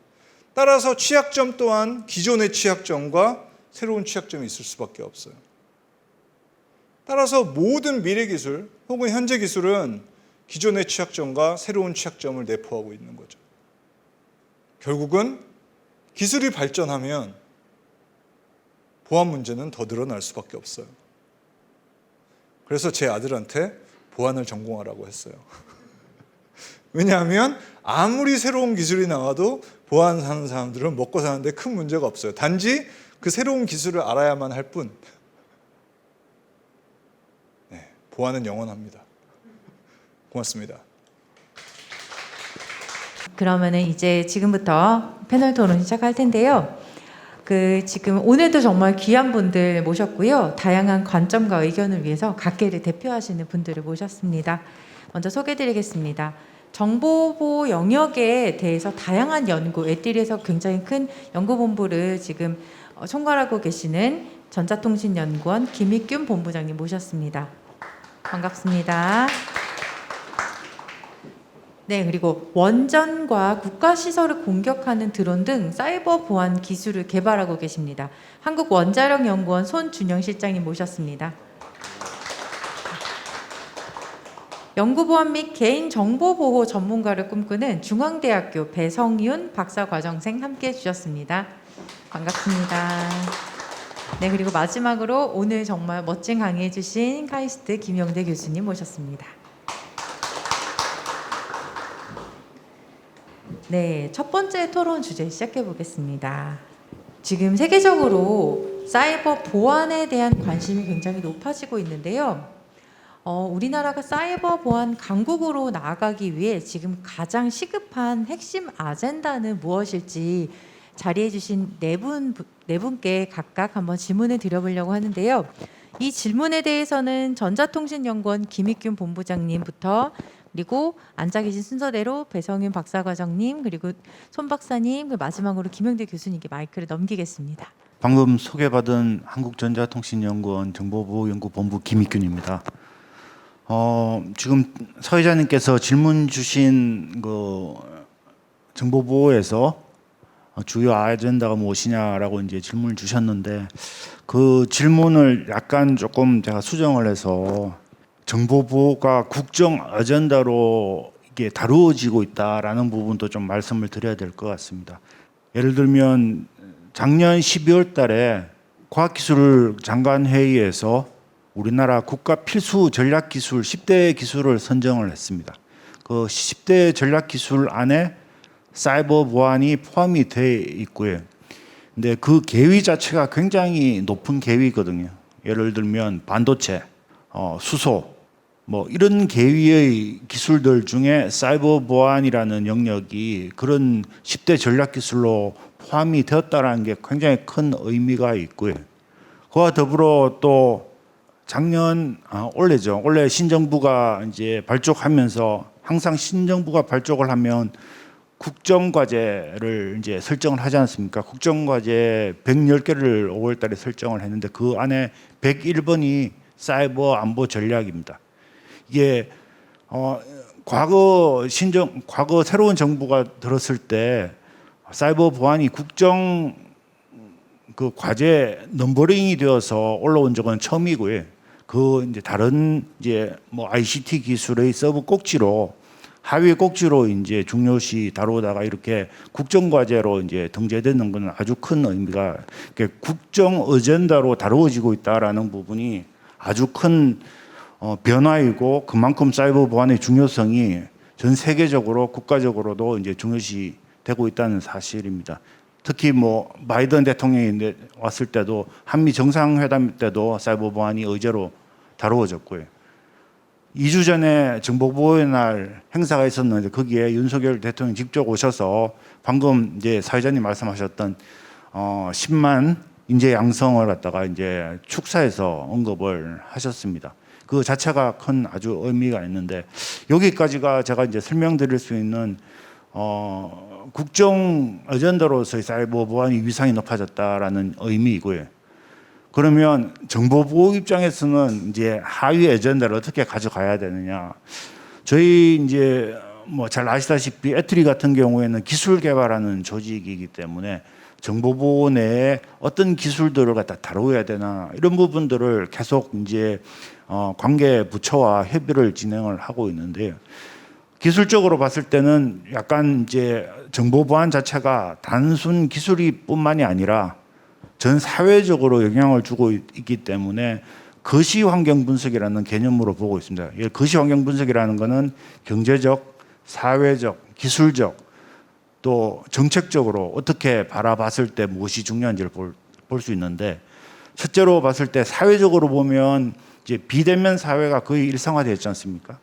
A: 따라서 취약점 또한 기존의 취약점과 새로운 취약점이 있을 수밖에 없어요. 따라서 모든 미래 기술 혹은 현재 기술은 기존의 취약점과 새로운 취약점을 내포하고 있는 거죠. 결국은 기술이 발전하면 보안 문제는 더 늘어날 수밖에 없어요. 그래서 제 아들한테 보안을 전공하라고 했어요. 왜냐하면 아무리 새로운 기술이 나와도 보안하는 사람들은 먹고 사는데 큰 문제가 없어요. 단지 그 새로운 기술을 알아야만 할 뿐. 네, 보안은 영원합니다. 고맙습니다.
E: 그러면은 이제 지금부터 패널 토론 시작할 텐데요. 지금 오늘도 정말 귀한 분들 모셨고요. 다양한 관점과 의견을 위해서 각계를 대표하시는 분들을 모셨습니다. 먼저 소개해드리겠습니다. 정보보호 영역에 대해서 다양한 연구, 에띠리에서 굉장히 큰 연구본부를 지금 총괄하고 계시는 전자통신연구원 김익균 본부장님 모셨습니다. 반갑습니다. 네, 그리고 원전과 국가시설을 공격하는 드론 등 사이버 보안 기술을 개발하고 계십니다. 한국원자력연구원 손준영 실장님 모셨습니다. 연구보안 및 개인정보보호 전문가를 꿈꾸는 중앙대학교 배성윤 박사과정생 함께해 주셨습니다. 반갑습니다. 네, 그리고 마지막으로 오늘 정말 멋진 강의해 주신 카이스트 김영대 교수님 모셨습니다. 네, 첫 번째 토론 주제 시작해 보겠습니다. 지금 세계적으로 사이버 보안에 대한 관심이 굉장히 높아지고 있는데요. 우리나라가 사이버 보안 강국으로 나아가기 위해 지금 가장 시급한 핵심 아젠다는 무엇일지 자리해 주신 네 분께 각각 한번 질문을 드려보려고 하는데요. 이 질문에 대해서는 전자통신연구원 김익균 본부장님부터, 그리고 앉아 계신 순서대로 배성윤 박사과정님, 그리고 손 박사님, 마지막으로 김영대 교수님께 마이크를 넘기겠습니다.
F: 방금 소개받은 한국전자통신연구원 정보보호연구본부 김익균입니다. 지금 서회자님께서 질문 주신 그 정보보호에서 주요 아젠다가 무엇이냐라고 이제 질문을 주셨는데, 그 질문을 약간 조금 제가 수정을 해서 정보보호가 국정 아젠다로 이게 다루어지고 있다라는 부분도 좀 말씀을 드려야 될 것 같습니다. 예를 들면 작년 12월 달에 과학기술 장관회의에서 우리나라 국가 필수 전략기술 10대 기술을 선정을 했습니다. 그 10대 전략기술 안에 사이버 보안이 포함이 돼 있고요. 근데 그 계위 자체가 굉장히 높은 계위거든요. 예를 들면 반도체, 수소, 뭐 이런 계위의 기술들 중에 사이버 보안이라는 영역이 그런 10대 전략기술로 포함이 되었다는 게 굉장히 큰 의미가 있고요. 그와 더불어 또 작년 올해죠. 올해 신정부가 이제 발족하면서 항상 신정부가 발족을 하면 국정과제를 이제 설정을 하지 않습니까? 국정과제 110개를 5월 달에 설정을 했는데 그 안에 101번이 사이버 안보 전략입니다. 이게 과거 새로운 정부가 들었을 때 사이버 보안이 국정 그 과제 넘버링이 되어서 올라온 적은 처음이고요. 그 이제 다른 이제 뭐 ICT 기술의 서브 꼭지로 하위 꼭지로 이제 중요시 다루다가 이렇게 국정 과제로 이제 등재되는 것은 아주 큰 의미가, 국정 어젠다로 다루어지고 있다라는 부분이 아주 큰 변화이고, 그만큼 사이버 보안의 중요성이 전 세계적으로 국가적으로도 이제 중요시 되고 있다는 사실입니다. 특히 뭐 바이든 대통령이 왔을 때도 한미 정상회담 때도 사이버 보안이 의제로 다루어졌고요. 2주 전에 정보보호의 날 행사가 있었는데 거기에 윤석열 대통령 직접 오셔서 방금 이제 사회자님 말씀하셨던 10만 인재 양성을 갖다가 이제 축사해서 언급을 하셨습니다. 그 자체가 큰 아주 의미가 있는데, 여기까지가 제가 이제 설명드릴 수 있는 국정 어젠다로서의 사이버 보안이 위상이 높아졌다라는 의미이고요. 그러면 정보보호 입장에서는 이제 하위 어젠다를 어떻게 가져가야 되느냐? 저희 이제 뭐 잘 아시다시피 애트리 같은 경우에는 기술 개발하는 조직이기 때문에 정보보호 내에 어떤 기술들을 갖다 다루어야 되나, 이런 부분들을 계속 이제 관계 부처와 협의를 진행을 하고 있는데요. 기술적으로 봤을 때는 약간 이제 정보 보안 자체가 단순 기술이뿐만이 아니라 전 사회적으로 영향을 주고 있기 때문에 거시 환경 분석이라는 개념으로 보고 있습니다. 거시 환경 분석이라는 것은 경제적, 사회적, 기술적, 또 정책적으로 어떻게 바라봤을 때 무엇이 중요한지를 볼 수 있는데, 첫째로 봤을 때 사회적으로 보면 이제 비대면 사회가 거의 일상화되어 있지 않습니까?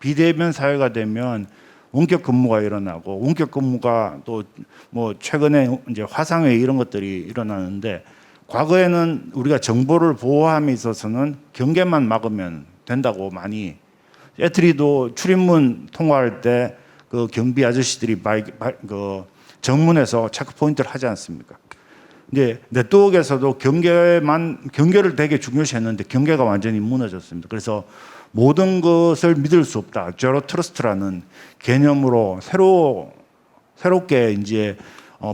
F: 비대면 사회가 되면 원격 근무가 일어나고, 원격 근무가 또 뭐 최근에 이제 화상회의 이런 것들이 일어나는데, 과거에는 우리가 정보를 보호함에 있어서는 경계만 막으면 된다고 많이, 애트리도 출입문 통과할 때 그 경비 아저씨들이 그 정문에서 체크 포인트를 하지 않습니까? 이제 네트워크에서도 경계를 되게 중요시했는데 경계가 완전히 무너졌습니다. 그래서 모든 것을 믿을 수 없다. 제로 트러스트라는 개념으로 새롭게 이제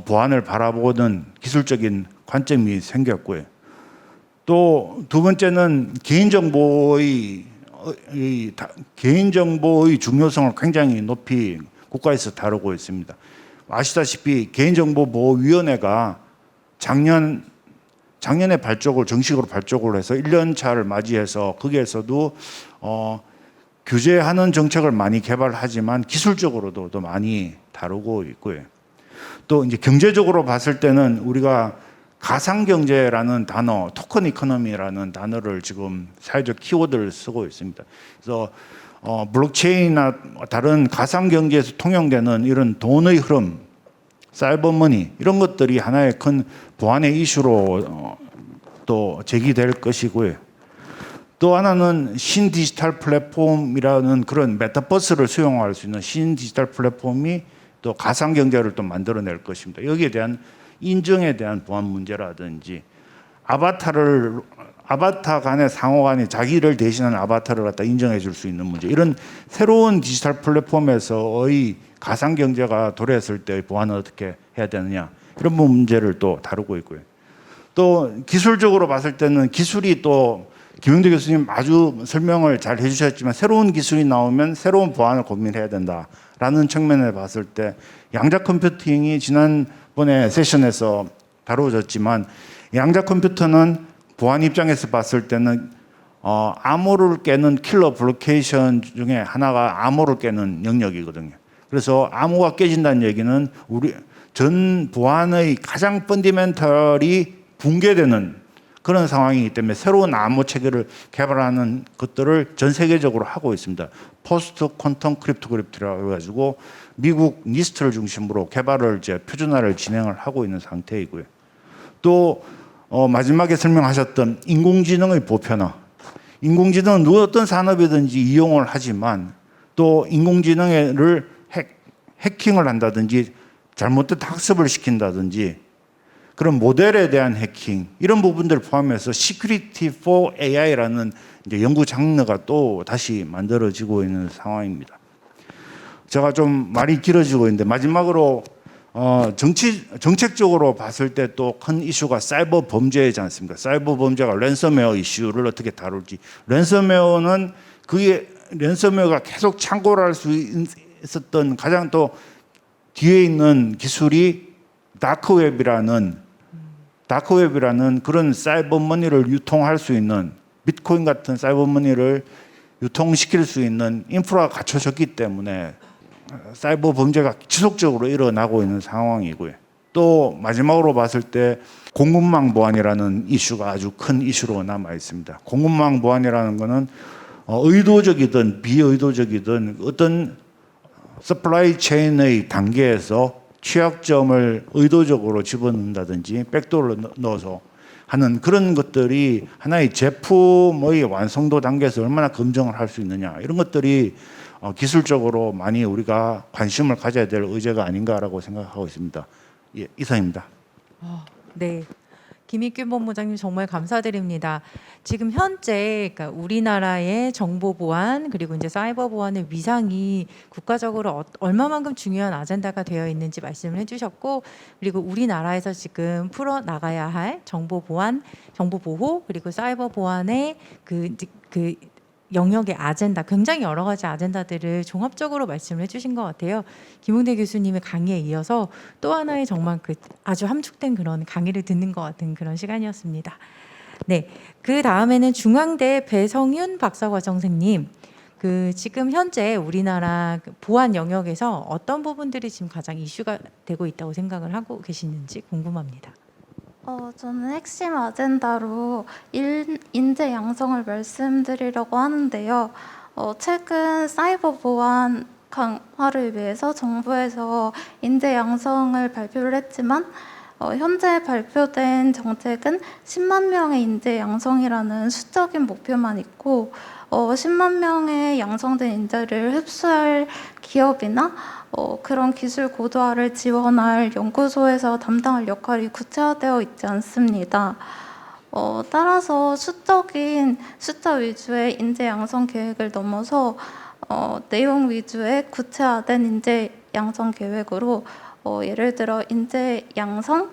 F: 보안을 바라보는 기술적인 관점이 생겼고요. 또 두 번째는 개인정보의 중요성을 굉장히 높이 국가에서 다루고 있습니다. 아시다시피 개인정보보호위원회가 작년에 정식으로 발족을 해서 1년 차를 맞이해서 거기에서도 규제하는 정책을 많이 개발하지만 기술적으로도 또 많이 다루고 있고요. 또 이제 경제적으로 봤을 때는 우리가 가상경제라는 단어, 토큰 이코노미라는 단어를 지금 사회적 키워드를 쓰고 있습니다. 그래서 블록체인이나 다른 가상경제에서 통용되는 이런 돈의 흐름, 사이버머니 이런 것들이 하나의 큰 보안의 이슈로 또 제기될 것이고요. 또 하나는 신디지털 플랫폼이라는 그런 메타버스를 수용할 수 있는 신디지털 플랫폼이 또 가상경제를 또 만들어낼 것입니다. 여기에 대한 인정에 대한 보안 문제라든지 아바타 간의 상호 간에 자기를 대신하는 아바타를 갖다 인정해 줄 수 있는 문제, 이런 새로운 디지털 플랫폼에서의 가상경제가 도래했을 때의 보안을 어떻게 해야 되느냐, 이런 문제를 또 다루고 있고요. 또 기술적으로 봤을 때는 기술이 또 김영대 교수님 아주 설명을 잘 해주셨지만 새로운 기술이 나오면 새로운 보안을 고민해야 된다라는 측면에 봤을 때 양자 컴퓨팅이 지난번에 세션에서 다루어졌지만 양자 컴퓨터는 보안 입장에서 봤을 때는 암호를 깨는 킬러 블로케이션 중에 하나가 암호를 깨는 영역이거든요. 그래서 암호가 깨진다는 얘기는 우리 전 보안의 가장 펀디멘털이 붕괴되는 그런 상황이기 때문에 새로운 암호 체계를 개발하는 것들을 전 세계적으로 하고 있습니다. 포스트 퀀텀 크립토그래피라고 해가지고 미국 니스트를 중심으로 개발을 이제 표준화를 진행을 하고 있는 상태이고요. 또 마지막에 설명하셨던 인공지능의 보편화. 인공지능은 어떤 산업이든지 이용을 하지만 또 인공지능을 해킹을 한다든지 잘못된 학습을 시킨다든지 그런 모델에 대한 해킹, 이런 부분들을 포함해서 Security for AI라는 이제 연구 장르가 또 다시 만들어지고 있는 상황입니다. 제가 좀 말이 길어지고 있는데 마지막으로 정책적으로 봤을 때 또 큰 이슈가 사이버 범죄이지 않습니까? 사이버 범죄가 랜섬웨어 이슈를 어떻게 다룰지. 랜섬웨어가 계속 창고를 할 수 있었던 가장 또 뒤에 있는 기술이 다크웹이라는 그런 사이버머니를 유통할 수 있는, 비트코인 같은 사이버머니를 유통시킬 수 있는 인프라가 갖춰졌기 때문에 사이버 범죄가 지속적으로 일어나고 있는 상황이고요. 또 마지막으로 봤을 때 공급망 보안이라는 이슈가 아주 큰 이슈로 남아 있습니다. 공급망 보안이라는 것은 의도적이든 비의도적이든 어떤 서플라이 체인의 단계에서 취약점을 의도적으로 집어넣는다든지 백도어를 넣어서 하는 그런 것들이 하나의 제품의 완성도 단계에서 얼마나 검증을 할 수 있느냐, 이런 것들이 기술적으로 많이 우리가 관심을 가져야 될 의제가 아닌가라고 생각하고 있습니다. 예, 이상입니다.
E: 네. 김익균 본부장님 정말 감사드립니다. 지금 현재 그러니까 우리나라의 정보 보안 그리고 이제 사이버 보안의 위상이 국가적으로 얼마만큼 중요한 아젠다가 되어 있는지 말씀을 해주셨고, 그리고 우리나라에서 지금 풀어 나가야 할 정보 보안, 정보 보호 그리고 사이버 보안의 그 영역의 아젠다, 굉장히 여러 가지 아젠다들을 종합적으로 말씀을 해주신 것 같아요. 김웅대 교수님의 강의에 이어서 또 하나의 정말 아주 함축된 그런 강의를 듣는 것 같은 그런 시간이었습니다. 네, 그 다음에는 중앙대 배성윤 박사과정생님, 지금 현재 우리나라 보안 영역에서 어떤 부분들이 지금 가장 이슈가 되고 있다고 생각을 하고 계시는지 궁금합니다.
G: 저는 핵심 아젠다로 인재 양성을 말씀드리려고 하는데요. 최근 사이버 보안 강화를 위해서 정부에서 인재 양성을 발표를 했지만 현재 발표된 정책은 10만 명의 인재 양성이라는 수적인 목표만 있고 10만 명의 양성된 인재를 흡수할 기업이나 그런 기술 고도화를 지원할 연구소에서 담당할 역할이 구체화되어 있지 않습니다. 따라서 수적인 숫자 위주의 인재 양성 계획을 넘어서 내용 위주의 구체화된 인재 양성 계획으로 예를 들어 인재 양성,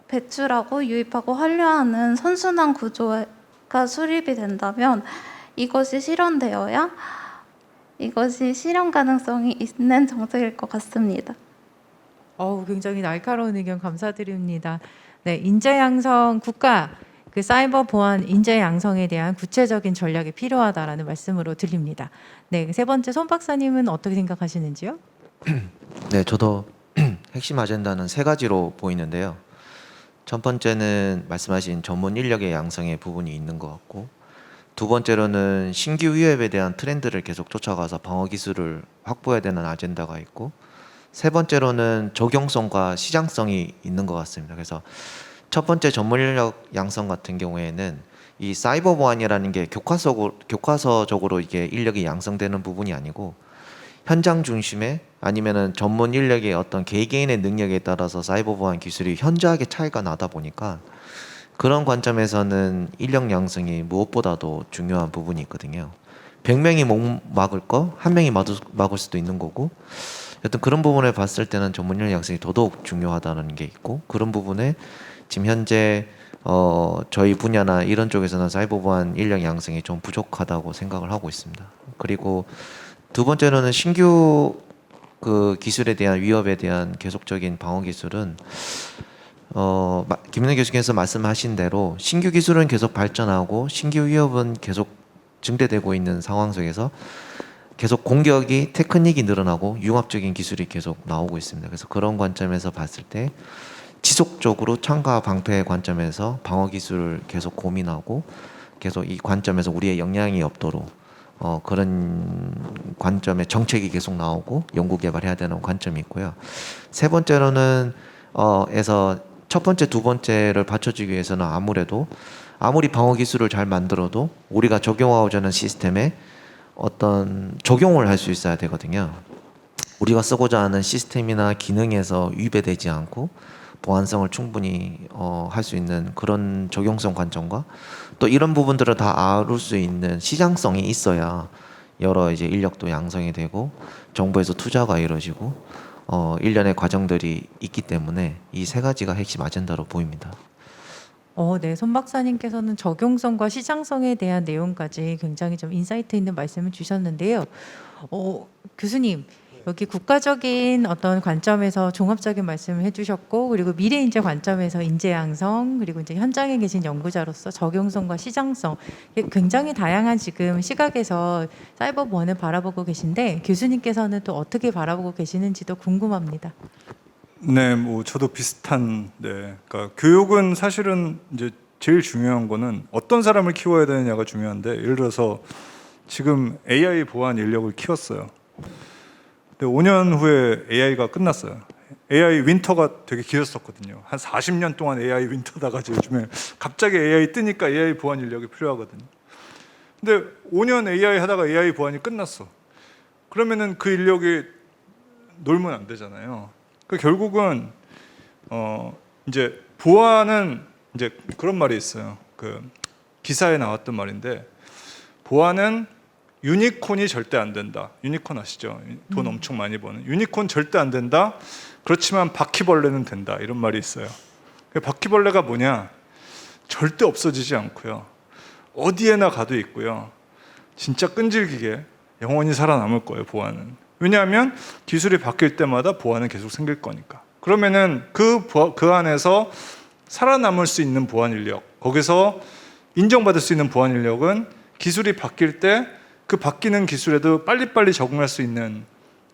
G: 배출하고 유입하고 환류하는 선순환 구조가 수립이 된다면 이것이 실현 가능성이 있는 정책일 것 같습니다.
E: 굉장히 날카로운 의견 감사드립니다. 네, 인재 양성 국가 그 사이버 보안 인재 양성에 대한 구체적인 전략이 필요하다라는 말씀으로 들립니다. 네, 세 번째 손 박사님은 어떻게 생각하시는지요?
H: 네, 저도 핵심 아젠다는 세 가지로 보이는데요. 첫 번째는 말씀하신 전문 인력의 양성의 부분이 있는 것 같고, 두 번째로는 신규 위협에 대한 트렌드를 계속 쫓아가서 방어 기술을 확보해야 되는 아젠다가 있고, 세 번째로는 적용성과 시장성이 있는 것 같습니다. 그래서 첫 번째 전문 인력 양성 같은 경우에는 이 사이버 보안이라는 게 교과서적으로 이게 인력이 양성되는 부분이 아니고 현장 중심의 아니면은 전문 인력의 어떤 개개인의 능력에 따라서 사이버 보안 기술이 현저하게 차이가 나다 보니까 그런 관점에서는 인력 양성이 무엇보다도 중요한 부분이 있거든요. 100명이 못 막을 거 한 명이 막을 수도 있는 거고, 여튼 그런 부분을 봤을 때는 전문 인력 양성이 더더욱 중요하다는 게 있고, 그런 부분에 지금 현재 저희 분야나 이런 쪽에서는 사이버 보안 인력 양성이 좀 부족하다고 생각을 하고 있습니다. 그리고 두 번째로는 신규 그 기술에 대한 위협에 대한 계속적인 방어 기술은 김은혜 교수께서 말씀하신 대로 신규 기술은 계속 발전하고 신규 위협은 계속 증대되고 있는 상황 속에서 계속 공격이 테크닉이 늘어나고 융합적인 기술이 계속 나오고 있습니다. 그래서 그런 관점에서 봤을 때 지속적으로 창과 방패의 관점에서 방어 기술을 계속 고민하고 계속 이 관점에서 우리의 영향이 없도록 그런 관점의 정책이 계속 나오고 연구 개발해야 되는 관점이 있고요. 세 번째로는 첫 번째, 두 번째를 받쳐주기 위해서는 아무래도 아무리 방어 기술을 잘 만들어도 우리가 적용하고자 하는 시스템에 어떤 적용을 할 수 있어야 되거든요. 우리가 쓰고자 하는 시스템이나 기능에서 위배되지 않고 보안성을 충분히 할 수 있는 그런 적용성 관점과 또 이런 부분들을 다 아울 수 있는 시장성이 있어야 여러 이제 인력도 양성이 되고 정부에서 투자가 이루어지고 일련의 과정들이 있기 때문에 이 세 가지가 핵심 아젠다로 보입니다.
E: 네, 손 박사님께서는 적용성과 시장성에 대한 내용까지 굉장히 좀 인사이트 있는 말씀을 주셨는데요. 교수님, 여기 국가적인 어떤 관점에서 종합적인 말씀을 해주셨고, 그리고 미래 인재 관점에서 인재 양성, 그리고 이제 현장에 계신 연구자로서 적용성과 시장성, 굉장히 다양한 지금 시각에서 사이버 보안을 바라보고 계신데 교수님께서는 또 어떻게 바라보고 계시는지도 궁금합니다.
A: 네, 뭐 저도 비슷한. 네, 그러니까 교육은 사실은 이제 제일 중요한 거는 어떤 사람을 키워야 되느냐가 중요한데, 예를 들어서 지금 AI 보안 인력을 키웠어요. 근데 5년 후에 AI가 끝났어요. AI 윈터가 되게 길었었거든요. 한 40년 동안 AI 윈터다가 요즘에 갑자기 AI 뜨니까 AI 보안 인력이 필요하거든요. 근데 5년 AI 하다가 AI 보안이 끝났어. 그러면은 그 인력이 놀면 안 되잖아요. 그 결국은 이제 보안은 이제 그런 말이 있어요. 그 기사에 나왔던 말인데, 보안은 유니콘이 절대 안 된다. 유니콘 아시죠? 돈 엄청 많이 버는. 유니콘 절대 안 된다. 그렇지만 바퀴벌레는 된다. 이런 말이 있어요. 바퀴벌레가 뭐냐? 절대 없어지지 않고요. 어디에나 가도 있고요. 진짜 끈질기게 영원히 살아남을 거예요, 보안은. 왜냐하면 기술이 바뀔 때마다 보안은 계속 생길 거니까. 그러면은 그 안에서 살아남을 수 있는 보안 인력, 거기서 인정받을 수 있는 보안 인력은 기술이 바뀔 때 그 바뀌는 기술에도 빨리빨리 적응할 수 있는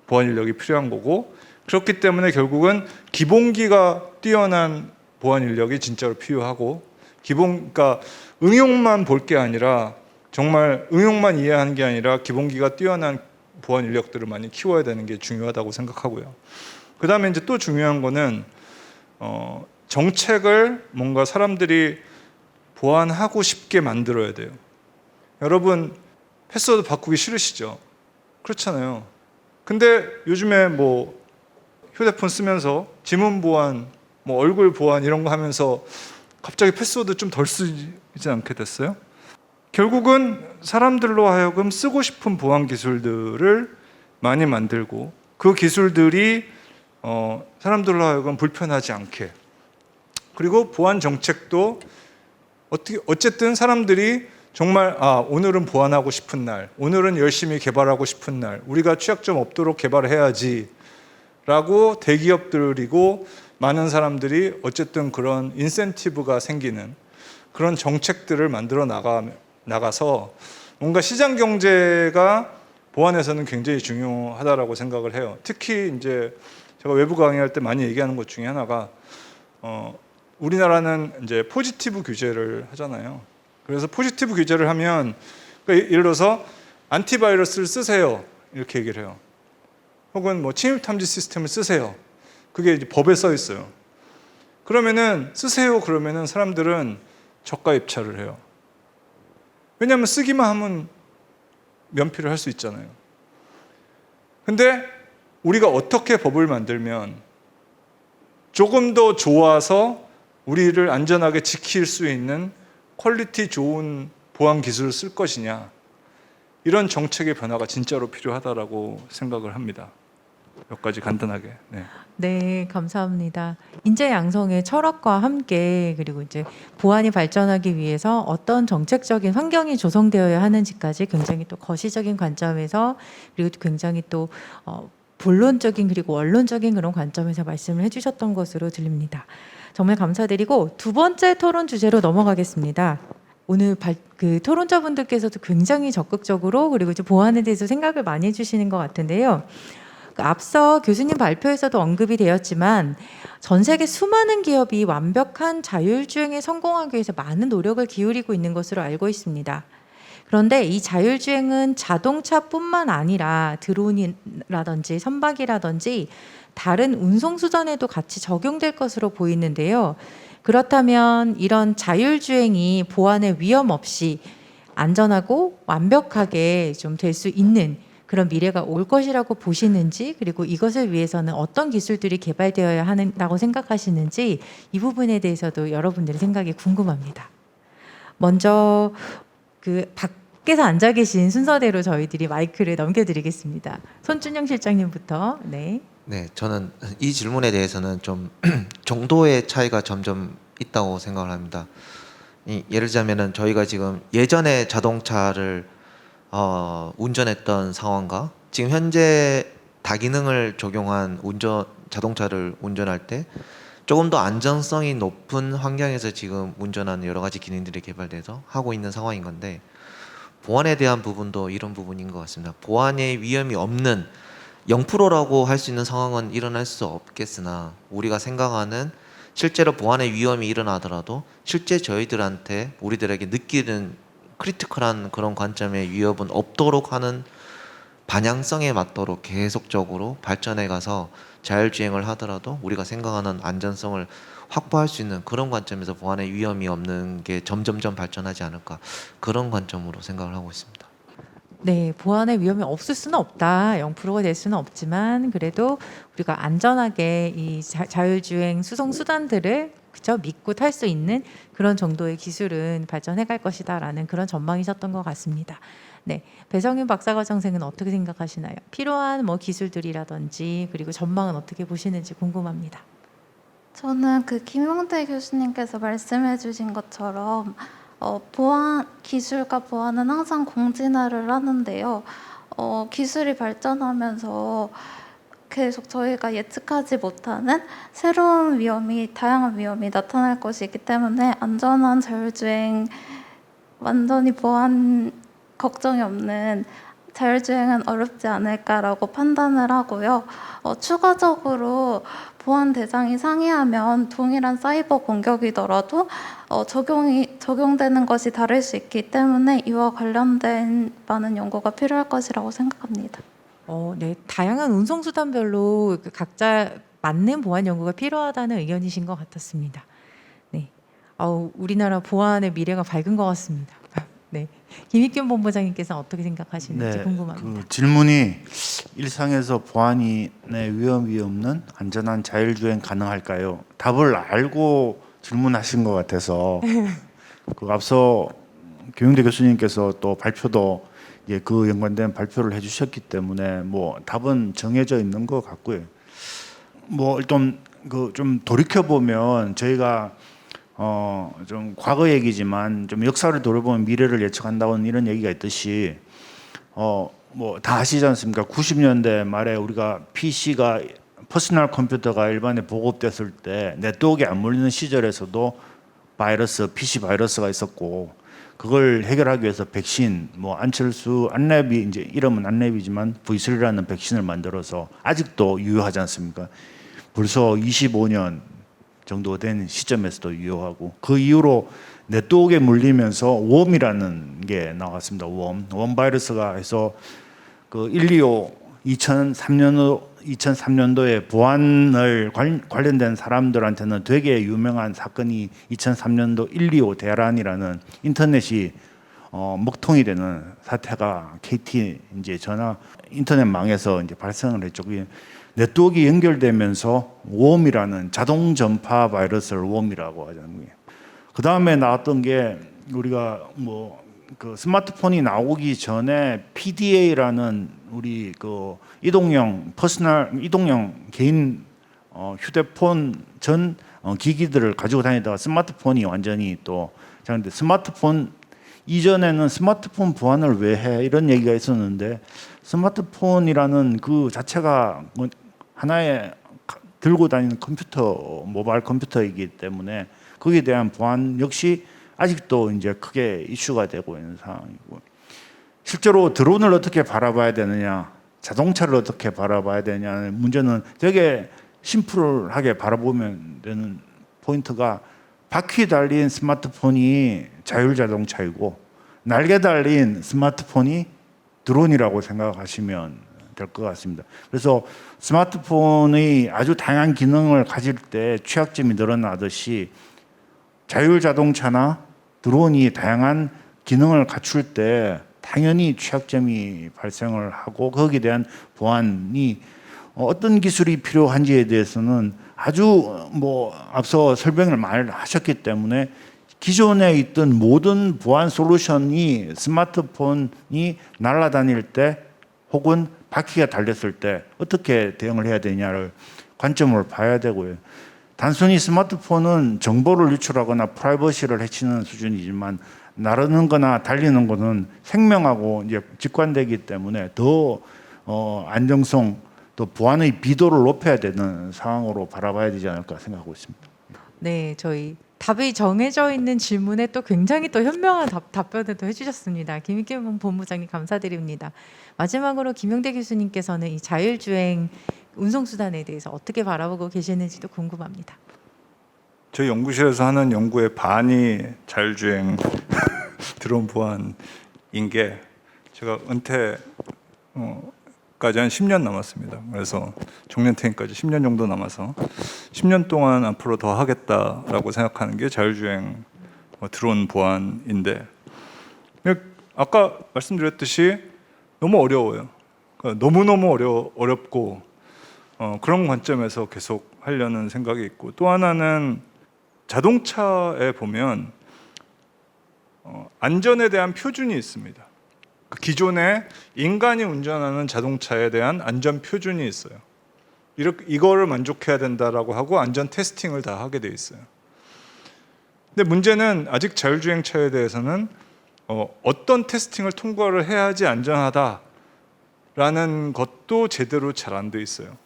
A: 보안 인력이 필요한 거고, 그렇기 때문에 결국은 기본기가 뛰어난 보안 인력이 진짜로 필요하고, 그러니까 응용만 볼 게 아니라, 정말 응용만 이해하는 게 아니라 기본기가 뛰어난 보안 인력들을 많이 키워야 되는 게 중요하다고 생각하고요. 그 다음에 이제 또 중요한 거는 정책을 뭔가 사람들이 보완하고 싶게 만들어야 돼요. 여러분 패스워드 바꾸기 싫으시죠? 그렇잖아요. 근데 요즘에 뭐 휴대폰 쓰면서 지문 보안, 뭐 얼굴 보안 이런 거 하면서 갑자기 패스워드 좀 덜 쓰지 않게 됐어요? 결국은 사람들로 하여금 쓰고 싶은 보안 기술들을 많이 만들고 그 기술들이 사람들로 하여금 불편하지 않게, 그리고 보안 정책도 어쨌든 사람들이 정말 오늘은 보안하고 싶은 날, 오늘은 열심히 개발하고 싶은 날, 우리가 취약점 없도록 개발해야지 라고 대기업들이고 많은 사람들이 어쨌든 그런 인센티브가 생기는 그런 정책들을 만들어 나가서 뭔가 시장 경제가 보안에서는 굉장히 중요하다라고 생각을 해요. 특히 이제 제가 외부 강의할 때 많이 얘기하는 것 중에 하나가 우리나라는 이제 포지티브 규제를 하잖아요. 그래서 포지티브 규제를 하면, 그러니까 예를 들어서 안티바이러스를 쓰세요 이렇게 얘기를 해요. 혹은 뭐 침입 탐지 시스템을 쓰세요. 그게 이제 법에 써 있어요. 그러면은 쓰세요 그러면은 사람들은 저가 입찰을 해요. 왜냐하면 쓰기만 하면 면피를 할 수 있잖아요. 근데 우리가 어떻게 법을 만들면 조금 더 좋아서 우리를 안전하게 지킬 수 있는 퀄리티 좋은 보안 기술을 쓸 것이냐, 이런 정책의 변화가 진짜로 필요하다라고 생각을 합니다. 몇 가지 간단하게. 네.
E: 네, 감사합니다. 인재 양성의 철학과 함께, 그리고 이제 보안이 발전하기 위해서 어떤 정책적인 환경이 조성되어야 하는지까지 굉장히 또 거시적인 관점에서, 그리고 굉장히 또 본론적인 그리고 원론적인 그런 관점에서 말씀을 해주셨던 것으로 들립니다. 정말 감사드리고 두 번째 토론 주제로 넘어가겠습니다. 오늘 그 토론자분들께서도 굉장히 적극적으로, 그리고 이제 보안에 대해서 생각을 많이 해주시는 것 같은데요. 앞서 교수님 발표에서도 언급이 되었지만 전 세계 수많은 기업이 완벽한 자율주행에 성공하기 위해서 많은 노력을 기울이고 있는 것으로 알고 있습니다. 그런데 이 자율주행은 자동차뿐만 아니라 드론이라든지 선박이라든지 다른 운송수단에도 같이 적용될 것으로 보이는데요. 그렇다면 이런 자율주행이 보안의 위험 없이 안전하고 완벽하게 좀 될 수 있는 그런 미래가 올 것이라고 보시는지, 그리고 이것을 위해서는 어떤 기술들이 개발되어야 한다고 생각하시는지, 이 부분에 대해서도 여러분들의 생각이 궁금합니다. 먼저 그 밖에서 앉아 계신 순서대로 저희들이 마이크를 넘겨드리겠습니다. 손준영 실장님부터. 네.
H: 네, 저는 이 질문에 대해서는 좀 정도의 차이가 점점 있다고 생각을 합니다. 예를 들자면은 저희가 지금 예전에 자동차를 운전했던 상황과 지금 현재 다기능을 적용한 자동차를 운전할 때 조금 더 안전성이 높은 환경에서 지금 운전하는 여러 가지 기능들이 개발돼서 하고 있는 상황인 건데, 보안에 대한 부분도 이런 부분인 것 같습니다. 보안의 위험이 없는 0%라고 할 수 있는 상황은 일어날 수 없겠으나, 우리가 생각하는 실제로 보안의 위험이 일어나더라도 실제 저희들한테 우리들에게 느끼는 크리티컬한 그런 관점의 위협은 없도록 하는 방향성에 맞도록 계속적으로 발전해 가서 자율주행을 하더라도 우리가 생각하는 안전성을 확보할 수 있는 그런 관점에서 보안의 위험이 없는 게 점점점 발전하지 않을까, 그런 관점으로 생각을 하고 있습니다.
E: 네, 보안의 위험이 없을 수는 없다. 0%가 될 수는 없지만 그래도 우리가 안전하게 이 자율주행 수송 수단들을 믿고 탈 수 있는 그런 정도의 기술은 발전해 갈 것이다라는 그런 전망이셨던 것 같습니다. 네, 배성윤 박사과정생은 어떻게 생각하시나요? 필요한 뭐 기술들이라든지 그리고 전망은 어떻게 보시는지 궁금합니다.
G: 저는 그 김용대 교수님께서 말씀해 주신 것처럼 보안 기술과 보안은 항상 공진화를 하는데요. 기술이 발전하면서 계속 저희가 예측하지 못하는 새로운 위험이, 다양한 위험이 나타날 것이기 때문에 안전한 자율주행, 완전히 보안 걱정이 없는 자율주행은 어렵지 않을까라고 판단을 하고요. 추가적으로 보안 대상이 상이하면 동일한 사이버 공격이더라도 적용되는 것이 다를 수 있기 때문에 이와 관련된 많은 연구가 필요할 것이라고 생각합니다.
E: 네, 다양한 운송 수단별로 각자 맞는 보안 연구가 필요하다는 의견이신 것 같았습니다. 네, 우리나라 보안의 미래가 밝은 것 같습니다. 네, 김익균 본부장님께서는 어떻게 생각하시는지 궁금합니다.
F: 그 질문이 일상에서 보안의 위험이 없는 안전한 자율주행 가능할까요? 답을 알고 질문하신 것 같아서 그 앞서 김용대 교수님께서 또 발표도 예, 그 연관된 발표를 해주셨기 때문에 뭐 답은 정해져 있는 것 같고요. 뭐 일단 그 좀 돌이켜 보면 저희가 좀 과거 얘기지만 좀 역사를 돌아보면 미래를 예측한다는 이런 얘기가 있듯이 뭐 다 아시지 않습니까? 90년대 말에 우리가 PC가 퍼스널 컴퓨터가 일반에 보급됐을 때 네트워크에 안 몰리는 시절에서도 바이러스, PC 바이러스가 있었고 그걸 해결하기 위해서 백신, 뭐 안철수, 안랩이 이제 이름은 안랩이지만 V3라는 백신을 만들어서 아직도 유효하지 않습니까? 벌써 25년 정도 된 시점에서도 유효하고 그 이후로 네트워크에 물리면서 웜이라는 게 나왔습니다. 웜 바이러스가 해서 그 2003년도에 보안을 관련된 사람들한테는 되게 유명한 사건이 2003년도 125 대란이라는 인터넷이 먹통이 되는 사태가 KT 이제 전화 인터넷망에서 이제 발생을 했죠. 그게 네트워크가 연결되면서 웜이라는 자동 전파 바이러스를 웜이라고 하잖아요. 그 다음에 나왔던 게 우리가 뭐 그 스마트폰이 나오기 전에 PDA라는 우리 그 이동형 개인 휴대폰 전 기기들을 가지고 다니다가 스마트폰이 완전히 또 그런데 스마트폰 이전에는 스마트폰 보안을 왜 해? 이런 얘기가 있었는데 스마트폰이라는 그 자체가 뭐 하나의 들고 다니는 컴퓨터, 모바일 컴퓨터이기 때문에 거기에 대한 보안 역시 아직도 이제 크게 이슈가 되고 있는 상황이고 실제로 드론을 어떻게 바라봐야 되느냐, 자동차를 어떻게 바라봐야 되냐는 문제는 되게 심플하게 바라보면 되는 포인트가 바퀴 달린 스마트폰이 자율자동차이고 날개 달린 스마트폰이 드론이라고 생각하시면 될 것 같습니다. 그래서 스마트폰의 아주 다양한 기능을 가질 때 취약점이 늘어나듯이 자율자동차나 드론이 다양한 기능을 갖출 때 당연히 취약점이 발생을 하고 거기에 대한 보안이 어떤 기술이 필요한지에 대해서는 아주 뭐 앞서 설명을 많이 하셨기 때문에 기존에 있던 모든 보안 솔루션이 스마트폰이 날아다닐 때 혹은 바퀴가 달렸을 때 어떻게 대응을 해야 되냐를 관점을 봐야 되고요. 단순히 스마트폰은 정보를 유출하거나 프라이버시를 해치는 수준이지만 나르는 거나 달리는 거는 생명하고 이제 직관되기 때문에 더 안정성 또 보안의 비도를 높여야 되는 상황으로 바라봐야 되지 않을까 생각하고 있습니다.
E: 네, 저희 답이 정해져 있는 질문에 또 굉장히 또 현명한 답변을 또 해주셨습니다. 김익겸 본부장님 감사드립니다. 마지막으로 김용대 교수님께서는 이 자율주행 운송수단에 대해서 어떻게 바라보고 계시는지도 궁금합니다.
A: 저희 연구실에서 하는 연구의 반이 자율주행 드론 보안인 게 제가 은퇴까지 한 10년 남았습니다. 그래서 정년퇴임까지 10년 정도 남아서 10년 동안 앞으로 더 하겠다라고 생각하는 게 자율주행 드론 보안인데 아까 말씀드렸듯이 너무 어려워요. 그러니까 너무너무 어렵고 그런 관점에서 계속 하려는 생각이 있고 또 하나는 자동차에 보면 안전에 대한 표준이 있습니다. 기존에 인간이 운전하는 자동차에 대한 안전 표준이 있어요. 이거를 만족해야 된다라고 하고 안전 테스팅을 다 하게 돼 있어요. 근데 문제는 아직 자율주행차에 대해서는 어떤 테스팅을 통과를 해야지 안전하다라는 것도 제대로 잘 안 돼 있어요.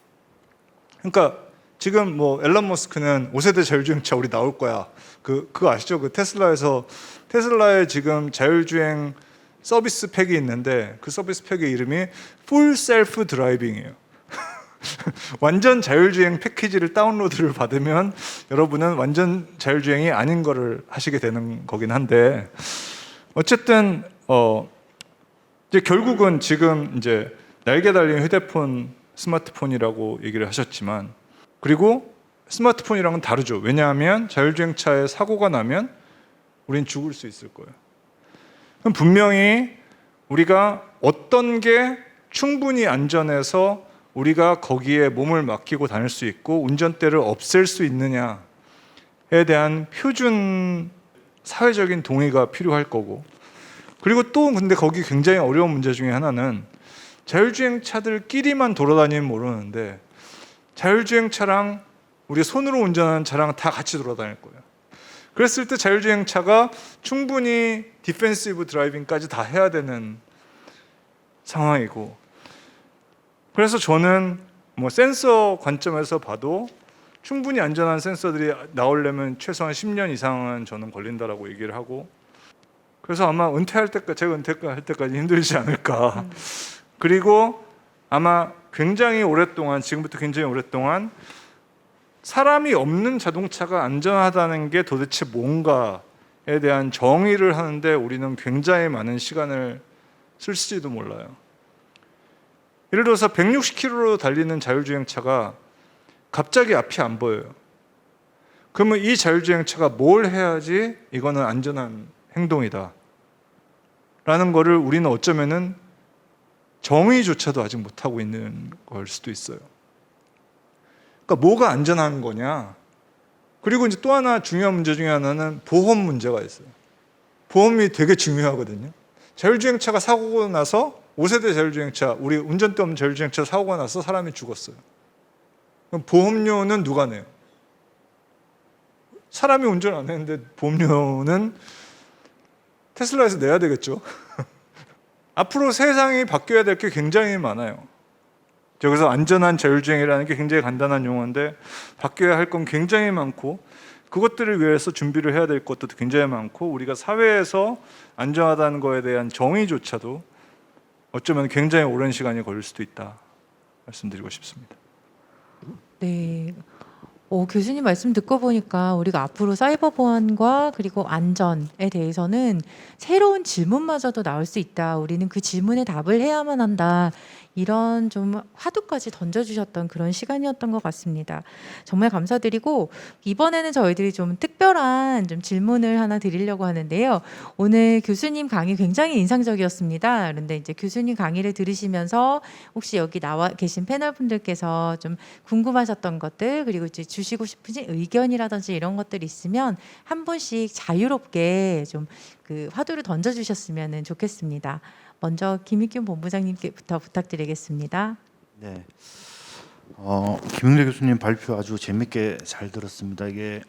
A: 그러니까 지금 뭐 앨런 머스크는 5세대 자율주행차 우리 나올 거야. 그거 아시죠? 그 테슬라에 지금 자율주행 서비스 팩이 있는데 그 서비스 팩의 이름이 Full Self Driving이에요. 완전 자율주행 패키지를 다운로드를 받으면 여러분은 완전 자율주행이 아닌 거를 하시게 되는 거긴 한데 어쨌든 이제 결국은 지금 이제 날개 달린 휴대폰, 스마트폰이라고 얘기를 하셨지만 그리고 스마트폰이랑은 다르죠. 왜냐하면 자율주행차에 사고가 나면 우린 죽을 수 있을 거예요. 그럼 분명히 우리가 어떤 게 충분히 안전해서 우리가 거기에 몸을 맡기고 다닐 수 있고 운전대를 없앨 수 있느냐에 대한 표준 사회적인 동의가 필요할 거고, 그리고 또 근데 거기 굉장히 어려운 문제 중에 하나는 자율주행차들끼리만 돌아다니면 모르는데 자율주행차랑 우리 손으로 운전하는 차랑 다 같이 돌아다닐 거예요. 그랬을 때 자율주행차가 충분히 디펜시브 드라이빙까지 다 해야 되는 상황이고, 그래서 저는 뭐 센서 관점에서 봐도 충분히 안전한 센서들이 나오려면 최소한 10년 이상은 저는 걸린다라고 얘기를 하고, 그래서 아마 은퇴할 때까지, 제가 은퇴할 때까지 힘들지 않을까. 그리고 아마 굉장히 오랫동안, 지금부터 굉장히 오랫동안 사람이 없는 자동차가 안전하다는 게 도대체 뭔가에 대한 정의를 하는데 우리는 굉장히 많은 시간을 쓸지도 몰라요. 예를 들어서 160km로 달리는 자율주행차가 갑자기 앞이 안 보여요. 그러면 이 자율주행차가 뭘 해야지 이거는 안전한 행동이다 라는 거를 우리는 어쩌면은 정의조차도 아직 못하고 있는 걸 수도 있어요. 그러니까 뭐가 안전한 거냐. 그리고 이제 또 하나 중요한 문제 중에 하나는 보험 문제가 있어요. 보험이 되게 중요하거든요. 자율주행차가 사고가 나서 5세대 자율주행차, 우리 운전대 없는 자율주행차 사고가 나서 사람이 죽었어요. 그럼 보험료는 누가 내요? 사람이 운전 안 했는데 보험료는 테슬라에서 내야 되겠죠. 앞으로 세상이 바뀌어야 될 게 굉장히 많아요. 여기서 안전한 자율주행이라는 게 굉장히 간단한 용어인데 바뀌어야 할 건 굉장히 많고, 그것들을 위해서 준비를 해야 될 것도 굉장히 많고, 우리가 사회에서 안전하다는 거에 대한 정의조차도 어쩌면 굉장히 오랜 시간이 걸릴 수도 있다 말씀드리고 싶습니다.
E: 네. 교수님 말씀 듣고 보니까 우리가 앞으로 사이버 보안과 그리고 안전에 대해서는 새로운 질문마저도 나올 수 있다. 우리는 그 질문에 답을 해야만 한다. 이런 좀 화두까지 던져주셨던 그런 시간이었던 것 같습니다. 정말 감사드리고, 이번에는 저희들이 좀 특별한 좀 질문을 하나 드리려고 하는데요. 오늘 교수님 강의 굉장히 인상적이었습니다. 그런데 이제 교수님 강의를 들으시면서 혹시 여기 나와 계신 패널 분들께서 좀 궁금하셨던 것들, 그리고 이제 주시고 싶으신 의견이라든지 이런 것들이 있으면 한 분씩 자유롭게 좀 그 화두를 던져주셨으면 좋겠습니다. 먼저 김익균 본부장님께부터 부탁드리겠습니다.
F: 네. 김영래 교수님 발표 아주 재밌게 잘 들었습니다. 이게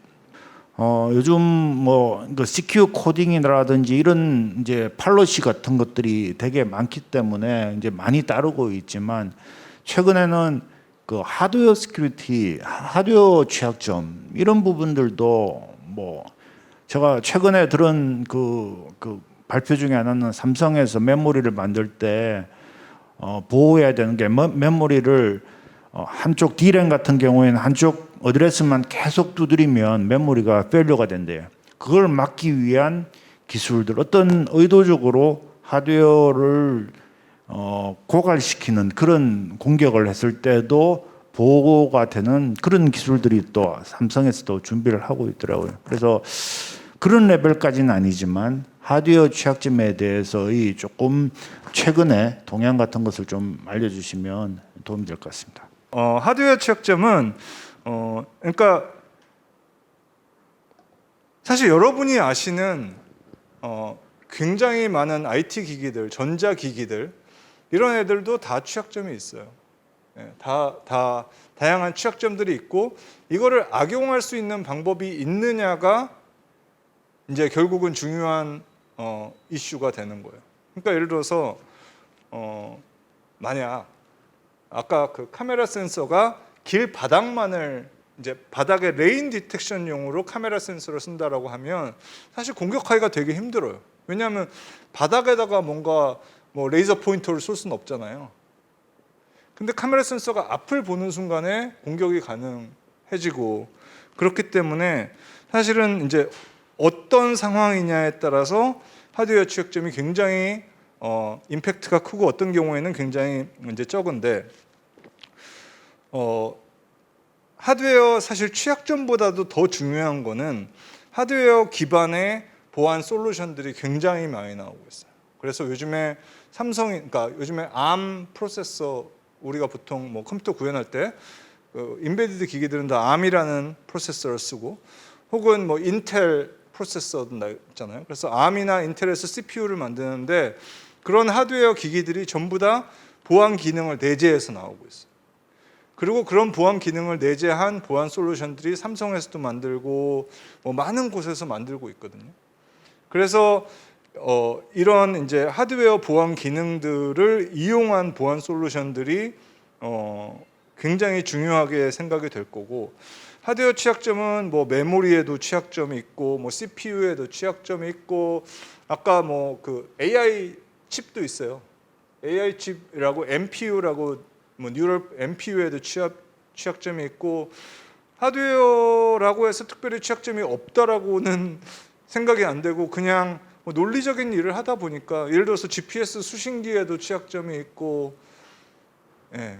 F: 요즘 뭐 CQ 코딩이라든지 이런 이제 팔로시 같은 것들이 되게 많기 때문에 이제 많이 따르고 있지만, 최근에는 그 하드웨어 시큐리티, 하드웨어 취약점 이런 부분들도 뭐 제가 최근에 들은 그 발표 중에 하나는 삼성에서 메모리를 만들 때 보호해야 되는 게 메모리를 한쪽 D램 같은 경우에는 한쪽 어드레스만 계속 두드리면 메모리가 페일러가 된대요. 그걸 막기 위한 기술들, 어떤 의도적으로 하드웨어를 고갈시키는 그런 공격을 했을 때도 보호가 되는 그런 기술들이 또 삼성에서도 준비를 하고 있더라고요. 그래서 그런 레벨까지는 아니지만 하드웨어 취약점에 대해서의 조금 최근에 동향 같은 것을 좀 알려주시면 도움이 될 것 같습니다.
A: 하드웨어 취약점은 그러니까 사실 여러분이 아시는 굉장히 많은 IT 기기들, 전자 기기들 이런 애들도 다 취약점이 있어요. 다 다양한 취약점들이 있고, 이거를 악용할 수 있는 방법이 있느냐가 이제 결국은 중요한 이슈가 되는 거예요. 그러니까 예를 들어서 만약 아까 그 카메라 센서가 길 바닥만을 이제 바닥에 레인 디텍션용으로 카메라 센서를 쓴다라고 하면 사실 공격하기가 되게 힘들어요. 왜냐하면 바닥에다가 뭔가 뭐 레이저 포인터를 쏠 수는 없잖아요. 근데 카메라 센서가 앞을 보는 순간에 공격이 가능해지고, 그렇기 때문에 사실은 이제 어떤 상황이냐에 따라서 하드웨어 취약점이 굉장히 임팩트가 크고 어떤 경우에는 굉장히 이제 적은데, 하드웨어 사실 취약점보다도 더 중요한 거는 하드웨어 기반의 보안 솔루션들이 굉장히 많이 나오고 있어요. 그래서 요즘에 그러니까 요즘에 ARM 프로세서, 우리가 보통 뭐 컴퓨터 구현할 때 인베디드 기기들은 다 ARM이라는 프로세서를 쓰고, 혹은 뭐 인텔 프로세서도 있잖아요. 그래서 ARM이나 인텔에서 CPU를 만드는데 그런 하드웨어 기기들이 전부 다 보안 기능을 내재해서 나오고 있어요. 그리고 그런 보안 기능을 내재한 보안 솔루션들이 삼성에서도 만들고 뭐 많은 곳에서 만들고 있거든요. 그래서 이런 이제 하드웨어 보안 기능들을 이용한 보안 솔루션들이 굉장히 중요하게 생각이 될 거고, 하드웨어 취약점은 뭐 메모리에도 취약점이 있고 뭐 CPU에도 취약점이 있고, 아까 뭐 그 AI 칩도 있어요. AI 칩이라고 NPU라고 뭐 뉴럴 NPU에도 취약점이 있고, 하드웨어라고 해서 특별히 취약점이 없다라고는 생각이 안 되고, 그냥 뭐 논리적인 일을 하다 보니까 예를 들어서 GPS 수신기에도 취약점이 있고,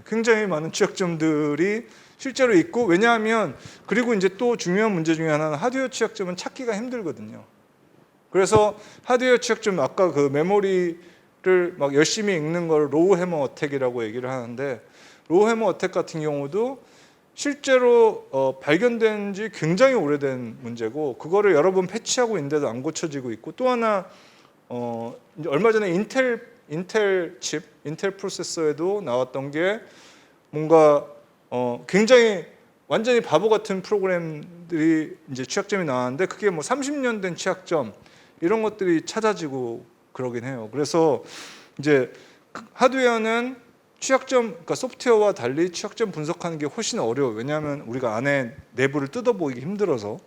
A: 굉장히 많은 취약점들이 실제로 있고, 왜냐하면 그리고 이제 또 중요한 문제 중에 하나는 하드웨어 취약점은 찾기가 힘들거든요. 그래서 하드웨어 취약점, 아까 그 메모리를 막 열심히 읽는 걸 로우 해머 어택이라고 얘기를 하는데, 로우 해머 어택 같은 경우도 실제로 발견된 지 굉장히 오래된 문제고, 그거를 여러 번 패치하고 있는데도 안 고쳐지고 있고, 또 하나 이제 얼마 전에 인텔 칩, 인텔 프로세서에도 나왔던 게 뭔가 굉장히 완전히 바보 같은 프로그램들이 이제 취약점이 나왔는데, 그게 뭐 30년 된 취약점 이런 것들이 찾아지고 그러긴 해요. 그래서 이제 하드웨어는 취약점, 그러니까 소프트웨어와 달리 취약점 분석하는 게 훨씬 어려워요. 왜냐하면 우리가 안에 내부를 뜯어보기 힘들어서.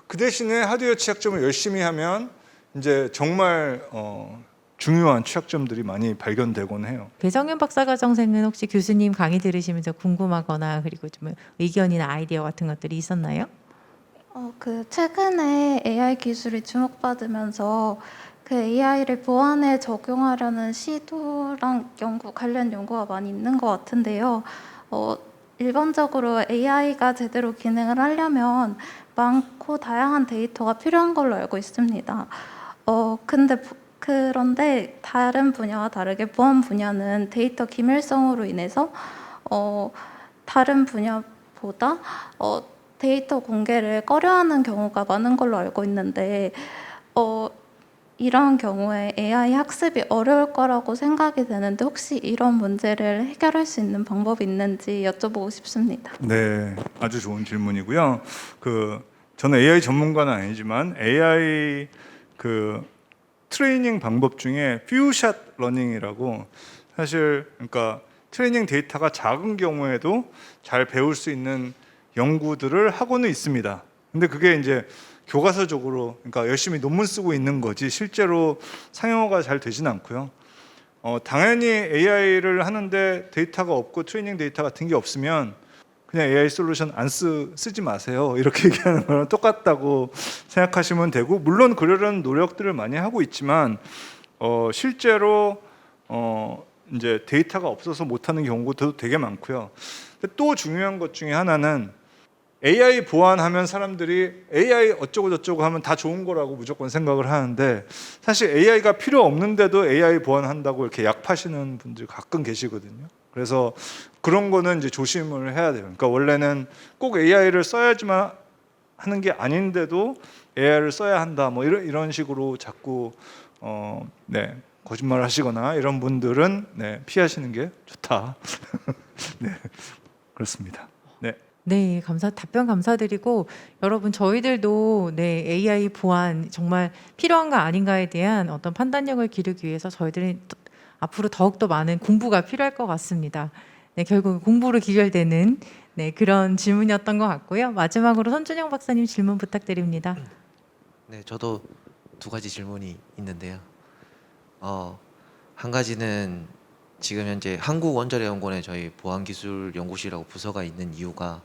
A: 그 대신에 하드웨어 취약점을 열심히 하면 이제 정말 중요한 취약점들이 많이 발견되곤 해요.
E: 배성윤 박사과정생은 혹시 교수님 강의 들으시면서 궁금하거나 그리고 좀 의견이나 아이디어 같은 것들이 있었나요?
G: 그 최근에 AI 기술이 주목받으면서 그 AI를 보안에 적용하려는 시도랑 관련 연구가 많이 있는 것 같은데요. 일반적으로 AI가 제대로 기능을 하려면 많고 다양한 데이터가 필요한 걸로 알고 있습니다. 그런데 다른 분야와 다르게 보안 분야는 데이터 기밀성으로 인해서 다른 분야보다 데이터 공개를 꺼려하는 경우가 많은 걸로 알고 있는데, 이런 경우에 AI 학습이 어려울 거라고 생각이 되는데, 혹시 이런 문제를 해결할 수 있는 방법이 있는지 여쭤보고 싶습니다.
A: 네, 아주 좋은 질문이고요. 저는 AI 전문가는 아니지만 AI 트레이닝 방법 중에 퓨샷 러닝이라고, 사실 그러니까 트레이닝 데이터가 작은 경우에도 잘 배울 수 있는 연구들을 하고는 있습니다. 근데 그게 이제 교과서적으로, 그러니까 열심히 논문 쓰고 있는 거지 실제로 상용화가 잘 되지는 않고요. 당연히 AI를 하는데 데이터가 없고 트레이닝 데이터 같은 게 없으면 그냥 AI 솔루션 안 쓰지 마세요, 이렇게 얘기하는 거랑 똑같다고 생각하시면 되고, 물론 그러려는 노력들을 많이 하고 있지만 실제로 이제 데이터가 없어서 못하는 경우도 되게 많고요. 또 중요한 것 중에 하나는, AI 보안하면 사람들이 AI 어쩌고 저쩌고 하면 다 좋은 거라고 무조건 생각을 하는데, 사실 AI가 필요 없는데도 AI 보안한다고 이렇게 약 파시는 분들 가끔 계시거든요. 그래서 그런 거는 이제 조심을 해야 돼요. 그러니까 원래는 꼭 AI를 써야지만 하는 게 아닌데도 AI를 써야 한다, 뭐 이런 식으로 자꾸 거짓말 하시거나 이런 분들은 피하시는 게 좋다. 네, 그렇습니다.
E: 네, 답변 감사드리고, 여러분 저희들도 AI 보안 정말 필요한가 아닌가에 대한 어떤 판단력을 기르기 위해서 저희들이 앞으로 더욱더 많은 공부가 필요할 것 같습니다. 결국 공부로 기결되는 그런 질문이었던 것 같고요. 마지막으로 손준영 박사님 질문 부탁드립니다.
H: 네, 저도 두 가지 질문이 있는데요. 한 가지는 지금 현재 한국원자력연구원에 저희 보안기술연구실이라고 부서가 있는 이유가,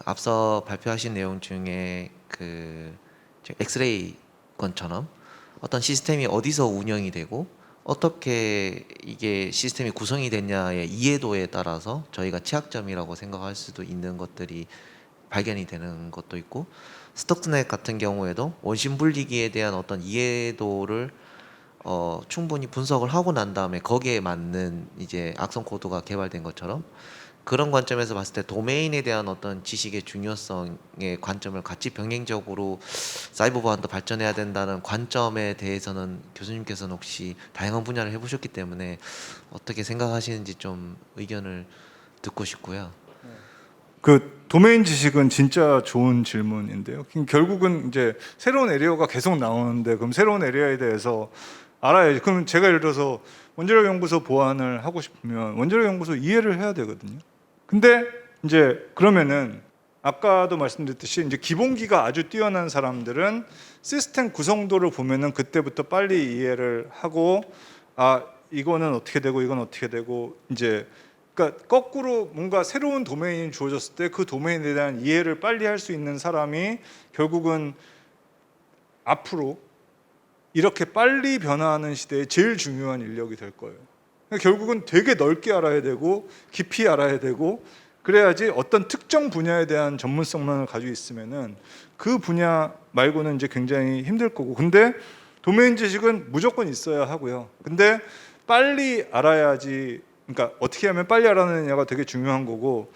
H: 앞서 발표하신 내용 중에 엑스레이 건처럼 어떤 시스템이 어디서 운영이 되고 어떻게 이게 시스템이 구성이 됐냐의 이해도에 따라서 저희가 취약점이라고 생각할 수도 있는 것들이 발견이 되는 것도 있고, 스톡스넷 같은 경우에도 원심 분리기에 대한 어떤 이해도를 충분히 분석을 하고 난 다음에 거기에 맞는 이제 악성 코드가 개발된 것처럼, 그런 관점에서 봤을 때 도메인에 대한 어떤 지식의 중요성의 관점을 같이 병행적으로 사이버 보안도 발전해야 된다는 관점에 대해서는 교수님께서는 혹시 다양한 분야를 해보셨기 때문에 어떻게 생각하시는지 좀 의견을 듣고 싶고요.
A: 그 도메인 지식은 진짜 좋은 질문인데요. 결국은 이제 새로운 에리어가 계속 나오는데 그럼 새로운 에리어에 대해서 알아야지. 그럼 제가 예를 들어서 원자력 연구소 보안을 하고 싶으면 원자력 연구소 이해를 해야 되거든요. 근데 이제 그러면은 아까도 말씀드렸듯이 이제 기본기가 아주 뛰어난 사람들은 시스템 구성도를 보면은 그때부터 빨리 이해를 하고 아 이거는 어떻게 되고 이건 어떻게 되고 이제 그러니까 거꾸로 뭔가 새로운 도메인이 주어졌을 때 그 도메인에 대한 이해를 빨리 할 수 있는 사람이 결국은 앞으로 이렇게 빨리 변화하는 시대에 제일 중요한 인력이 될 거예요. 그러니까 결국은 되게 넓게 알아야 되고 깊이 알아야 되고 그래야지 어떤 특정 분야에 대한 전문성만을 가지고 있으면은 그 분야 말고는 이제 굉장히 힘들 거고. 근데 도메인 지식은 무조건 있어야 하고요. 근데 빨리 알아야지. 그러니까 어떻게 하면 빨리 알아내느냐가 되게 중요한 거고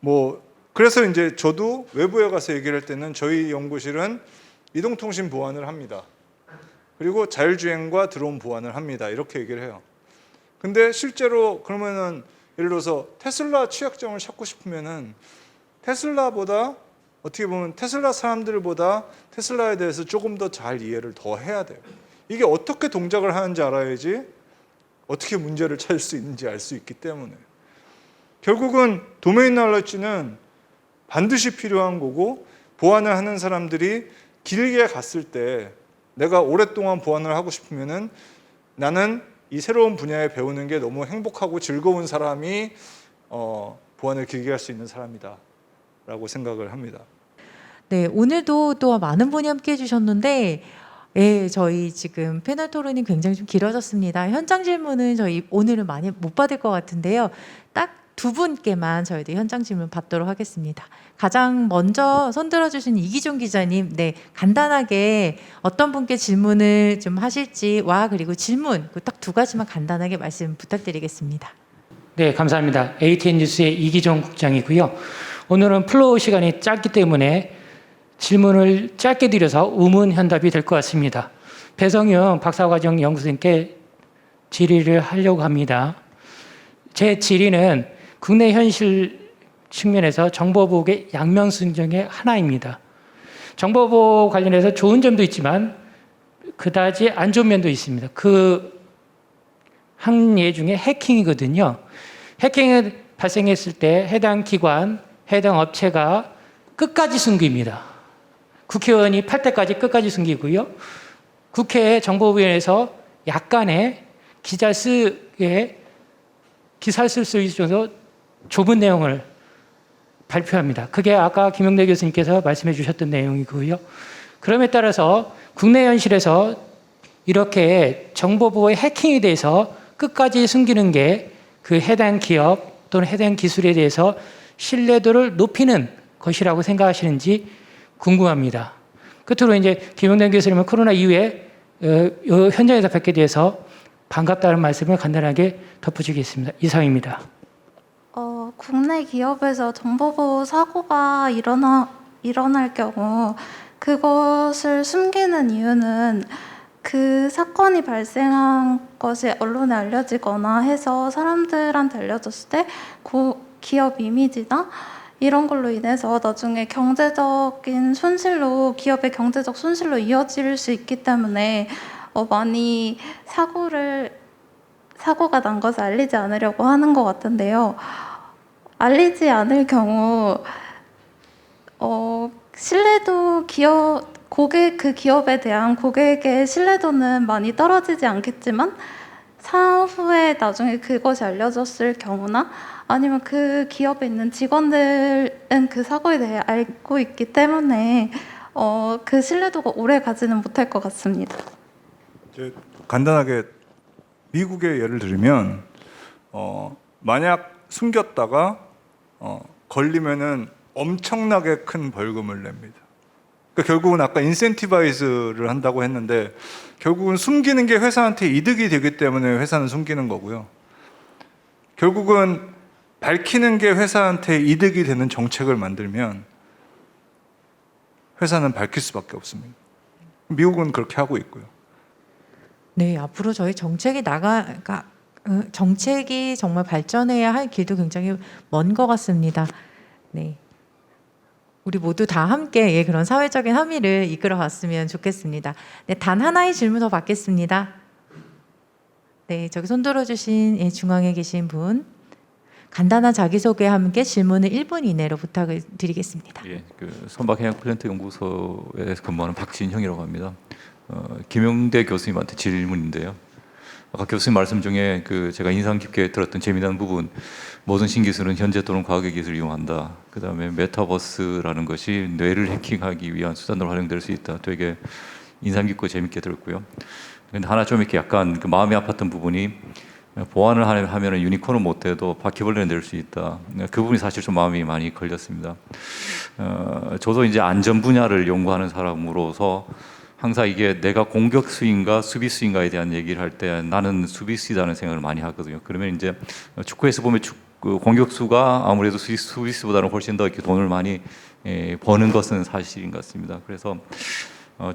A: 뭐 그래서 이제 저도 외부에 가서 얘기를 할 때는 저희 연구실은 이동통신 보안을 합니다. 그리고 자율주행과 드론 보안을 합니다. 이렇게 얘기를 해요. 근데 실제로 그러면은 예를 들어서 테슬라 취약점을 찾고 싶으면은 테슬라보다 어떻게 보면 테슬라 사람들보다 테슬라에 대해서 조금 더 잘 이해를 더 해야 돼요. 이게 어떻게 동작을 하는지 알아야지 어떻게 문제를 찾을 수 있는지 알 수 있기 때문에 결국은 도메인 널리지는 반드시 필요한 거고 보안을 하는 사람들이 길게 갔을 때 내가 오랫동안 보안을 하고 싶으면은 나는 이 새로운 분야에 배우는 게 너무 행복하고 즐거운 사람이 보안을 길게 할 수 있는 사람이다 라고 생각을 합니다.
E: 네, 오늘도 또 많은 분이 함께 해주셨는데 예, 저희 지금 패널 토론이 굉장히 좀 길어졌습니다. 현장 질문은 저희 오늘은 많이 못 받을 것 같은데요. 딱 두 분께만 저희도 현장 질문 받도록 하겠습니다. 가장 먼저 손들어 주신 이기종 기자님, 네, 간단하게 어떤 분께 질문을 좀 하실지와 그리고 질문 딱 두 가지만 간단하게 말씀 부탁드리겠습니다.
I: 네, 감사합니다. ATN 뉴스의 이기종 국장이고요. 오늘은 플로우 시간이 짧기 때문에 질문을 짧게 드려서 우문현답이 될 것 같습니다. 배성윤 박사과정 연구생께 질의를 하려고 합니다. 제 질의는 국내 현실 측면에서 정보보호의 양면성 중에 하나입니다. 정보보호 관련해서 좋은 점도 있지만 그다지 안 좋은 면도 있습니다. 그 한 예 중에 해킹이거든요. 해킹이 발생했을 때 해당 기관, 해당 업체가 끝까지 숨깁니다. 국회의원이 팔 때까지 끝까지 숨기고요. 국회 정보위원회에서 약간의 기사를 쓸 수 있을 정도로 좁은 내용을 발표합니다. 그게 아까 김용대 교수님께서 말씀해 주셨던 내용이고요. 그럼에 따라서 국내 현실에서 이렇게 정보보호의 해킹에 대해서 끝까지 숨기는 게 그 해당 기업 또는 해당 기술에 대해서 신뢰도를 높이는 것이라고 생각하시는지 궁금합니다. 끝으로 이제 김용대 교수님은 코로나 이후에 현장에서 뵙게 돼서 반갑다는 말씀을 간단하게 덧붙이겠습니다. 이상입니다.
G: 국내 기업에서 정보보호 사고가 일어날 경우 그것을 숨기는 이유는 그 사건이 발생한 것이 언론에 알려지거나 해서 사람들한테 알려졌을 때 기업 이미지나 이런 걸로 인해서 나중에 경제적인 손실로 기업의 경제적 손실로 이어질 수 있기 때문에 많이 사고가 난 것을 알리지 않으려고 하는 것 같은데요. 알리지 않을 경우 신뢰도 그 기업에 대한 고객의 신뢰도는 많이 떨어지지 않겠지만 사후에 나중에 그것이 알려졌을 경우나 아니면 그 기업에 있는 직원들은 그 사고에 대해 알고 있기 때문에 그 신뢰도가 오래 가지는 못할 것 같습니다.
A: 간단하게 미국의 예를 들면 만약 숨겼다가 걸리면은 엄청나게 큰 벌금을 냅니다. 그러니까 결국은 아까 인센티바이즈를 한다고 했는데 결국은 숨기는 게 회사한테 이득이 되기 때문에 회사는 숨기는 거고요. 결국은 밝히는 게 회사한테 이득이 되는 정책을 만들면 회사는 밝힐 수밖에 없습니다. 미국은 그렇게 하고 있고요.
E: 네, 앞으로 저희 정책이 정말 발전해야 할 길도 굉장히 먼 것 같습니다. 네. 우리 모두 다 함께 그런 사회적인 함의를 이끌어갔으면 좋겠습니다. 네, 단 하나의 질문 더 받겠습니다. 네, 저기 손 들어주신 중앙에 계신 분. 간단한 자기소개와 함께 질문을 1분 이내로 부탁을 드리겠습니다.
J: 예, 선박해양플랜트 연구소에 근무하는 박진형이라고 합니다. 김용대 교수님한테 질문인데요. 아까 교수님 말씀 중에 제가 인상 깊게 들었던 재미난 부분, 모든 신기술은 현재 또는 과거의 기술을 이용한다. 그 다음에 메타버스라는 것이 뇌를 해킹하기 위한 수단으로 활용될 수 있다. 되게 인상 깊고 재밌게 들었고요. 근데 하나 좀 이렇게 약간 마음이 아팠던 부분이, 보안을 하면은 유니콘은 못 돼도 바퀴벌레는 될 수 있다. 그 부분이 사실 좀 마음이 많이 걸렸습니다. 저도 이제 안전 분야를 연구하는 사람으로서 항상 이게 내가 공격수인가 수비수인가에 대한 얘기를 할 때 나는 수비수이라는 생각을 많이 하거든요. 그러면 이제 축구에서 보면 공격수가 아무래도 수비수보다는 훨씬 더 이렇게 돈을 많이 버는 것은 사실인 것 같습니다. 그래서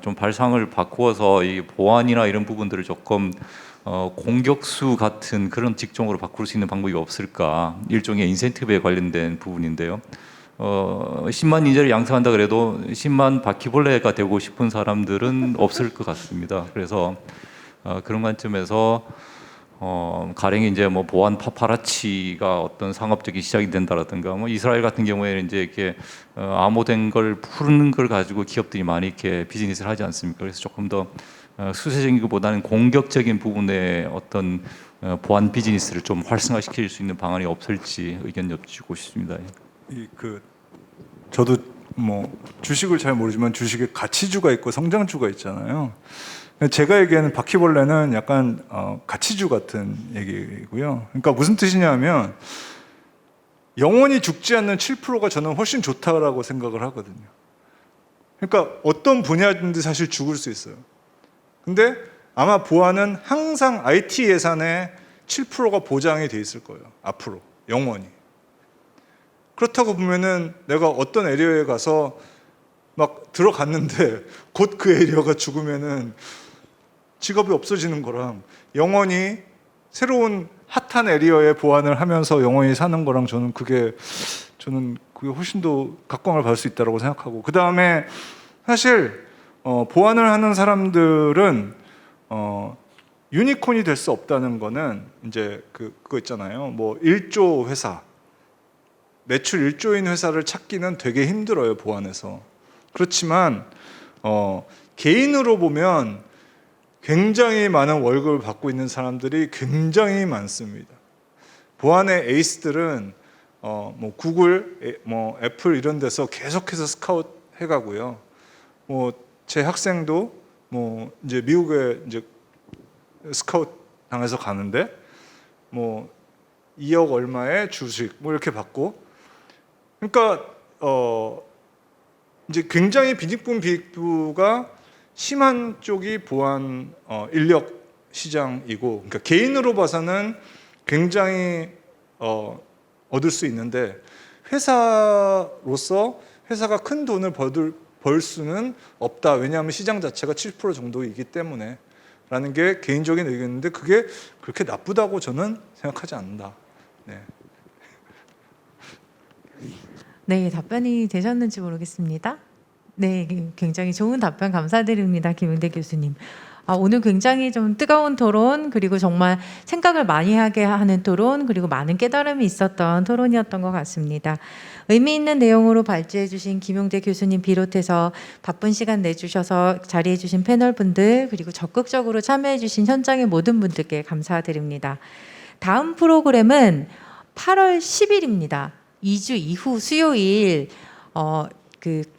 J: 좀 발상을 바꾸어서 이 보안이나 이런 부분들을 조금 공격수 같은 그런 직종으로 바꿀 수 있는 방법이 없을까? 일종의 인센티브에 관련된 부분인데요. 10만 인재를 양성한다 그래도 10만 바퀴벌레가 되고 싶은 사람들은 없을 것 같습니다. 그래서 그런 관점에서 가령 이제 뭐 보안 파파라치가 어떤 상업적인 시작이 된다라든가, 뭐 이스라엘 같은 경우에는 이제 이렇게 암호된 걸 푸는 걸 가지고 기업들이 많이 이렇게 비즈니스를 하지 않습니까? 그래서 조금 더 수세적인 것보다는 공격적인 부분의 어떤 보안 비즈니스를 좀 활성화시킬 수 있는 방안이 없을지 의견 여쭙고 싶습니다.
A: 저도 뭐 주식을 잘 모르지만 주식에 가치주가 있고 성장주가 있잖아요. 제가 얘기하는 바퀴벌레는 약간 가치주 같은 얘기고요. 그러니까 무슨 뜻이냐면 영원히 죽지 않는 7%가 저는 훨씬 좋다라고 생각을 하거든요. 그러니까 어떤 분야든지 사실 죽을 수 있어요. 근데 아마 보안은 항상 IT 예산의 7%가 보장이 돼 있을 거예요. 앞으로 영원히. 그렇다고 보면은 내가 어떤 에리어에 가서 막 들어갔는데 곧 그 에리어가 죽으면은 직업이 없어지는 거랑 영원히 새로운 핫한 에리어에 보안을 하면서 영원히 사는 거랑 저는 그게 훨씬 더 각광을 받을 수 있다고 생각하고, 그 다음에 사실 보안을 하는 사람들은 유니콘이 될 수 없다는 거는 이제 그거 있잖아요. 뭐 1조 회사, 매출 1조인 회사를 찾기는 되게 힘들어요, 보안에서. 그렇지만 개인으로 보면 굉장히 많은 월급을 받고 있는 사람들이 굉장히 많습니다. 보안의 에이스들은 뭐 구글, 뭐 애플 이런 데서 계속해서 스카웃 해가고요. 뭐 제 학생도 뭐 이제 미국에 이제 스카웃 당해서 가는데 뭐 2억 얼마의 주식 뭐 이렇게 받고, 그러니까 이제 굉장히 빈익분 비익부가 심한 쪽이 보안 인력 시장이고, 그러니까 개인으로 봐서는 굉장히 얻을 수 있는데 회사로서 회사가 큰 돈을 벌 수는 없다. 왜냐하면 시장 자체가 7% 정도이기 때문에 라는 게 개인적인 의견인데 그게 그렇게 나쁘다고 저는 생각하지 않는다. 네.
E: 네, 답변이 되셨는지 모르겠습니다. 네, 굉장히 좋은 답변 감사드립니다, 김용대 교수님. 오늘 굉장히 좀 뜨거운 토론, 그리고 정말 생각을 많이 하게 하는 토론, 그리고 많은 깨달음이 있었던 토론이었던 것 같습니다. 의미 있는 내용으로 발제해 주신 김용대 교수님 비롯해서 바쁜 시간 내주셔서 자리해 주신 패널분들, 그리고 적극적으로 참여해 주신 현장의 모든 분들께 감사드립니다. 다음 프로그램은 8월 10일입니다. 2주 이후 수요일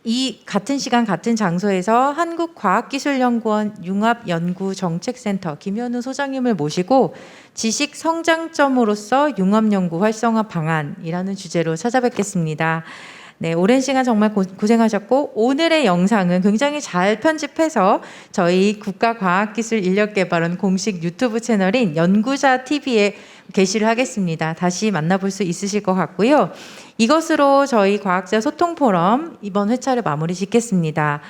E: 이 같은 시간 같은 장소에서 한국과학기술연구원 융합연구정책센터 김현우 소장님을 모시고 지식 성장점으로서 융합연구 활성화 방안이라는 주제로 찾아뵙겠습니다. 네, 오랜 시간 정말 고생하셨고, 오늘의 영상은 굉장히 잘 편집해서 저희 국가과학기술인력개발원 공식 유튜브 채널인 연구자 TV에 게시를 하겠습니다. 다시 만나볼 수 있으실 것 같고요. 이것으로 저희 과학자 소통 포럼 이번 회차를 마무리 짓겠습니다.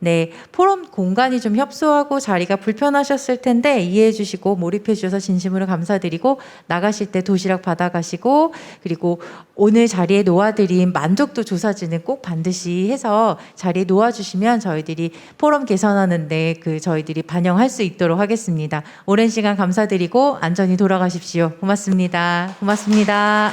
E: 네, 포럼 공간이 좀 협소하고 자리가 불편하셨을 텐데 이해해 주시고 몰입해 주셔서 진심으로 감사드리고 나가실 때 도시락 받아가시고 그리고 오늘 자리에 놓아드린 만족도 조사지는 꼭 반드시 해서 자리에 놓아주시면 저희들이 포럼 개선하는데 저희들이 반영할 수 있도록 하겠습니다. 오랜 시간 감사드리고 안전히 돌아가십시오. 고맙습니다. 고맙습니다.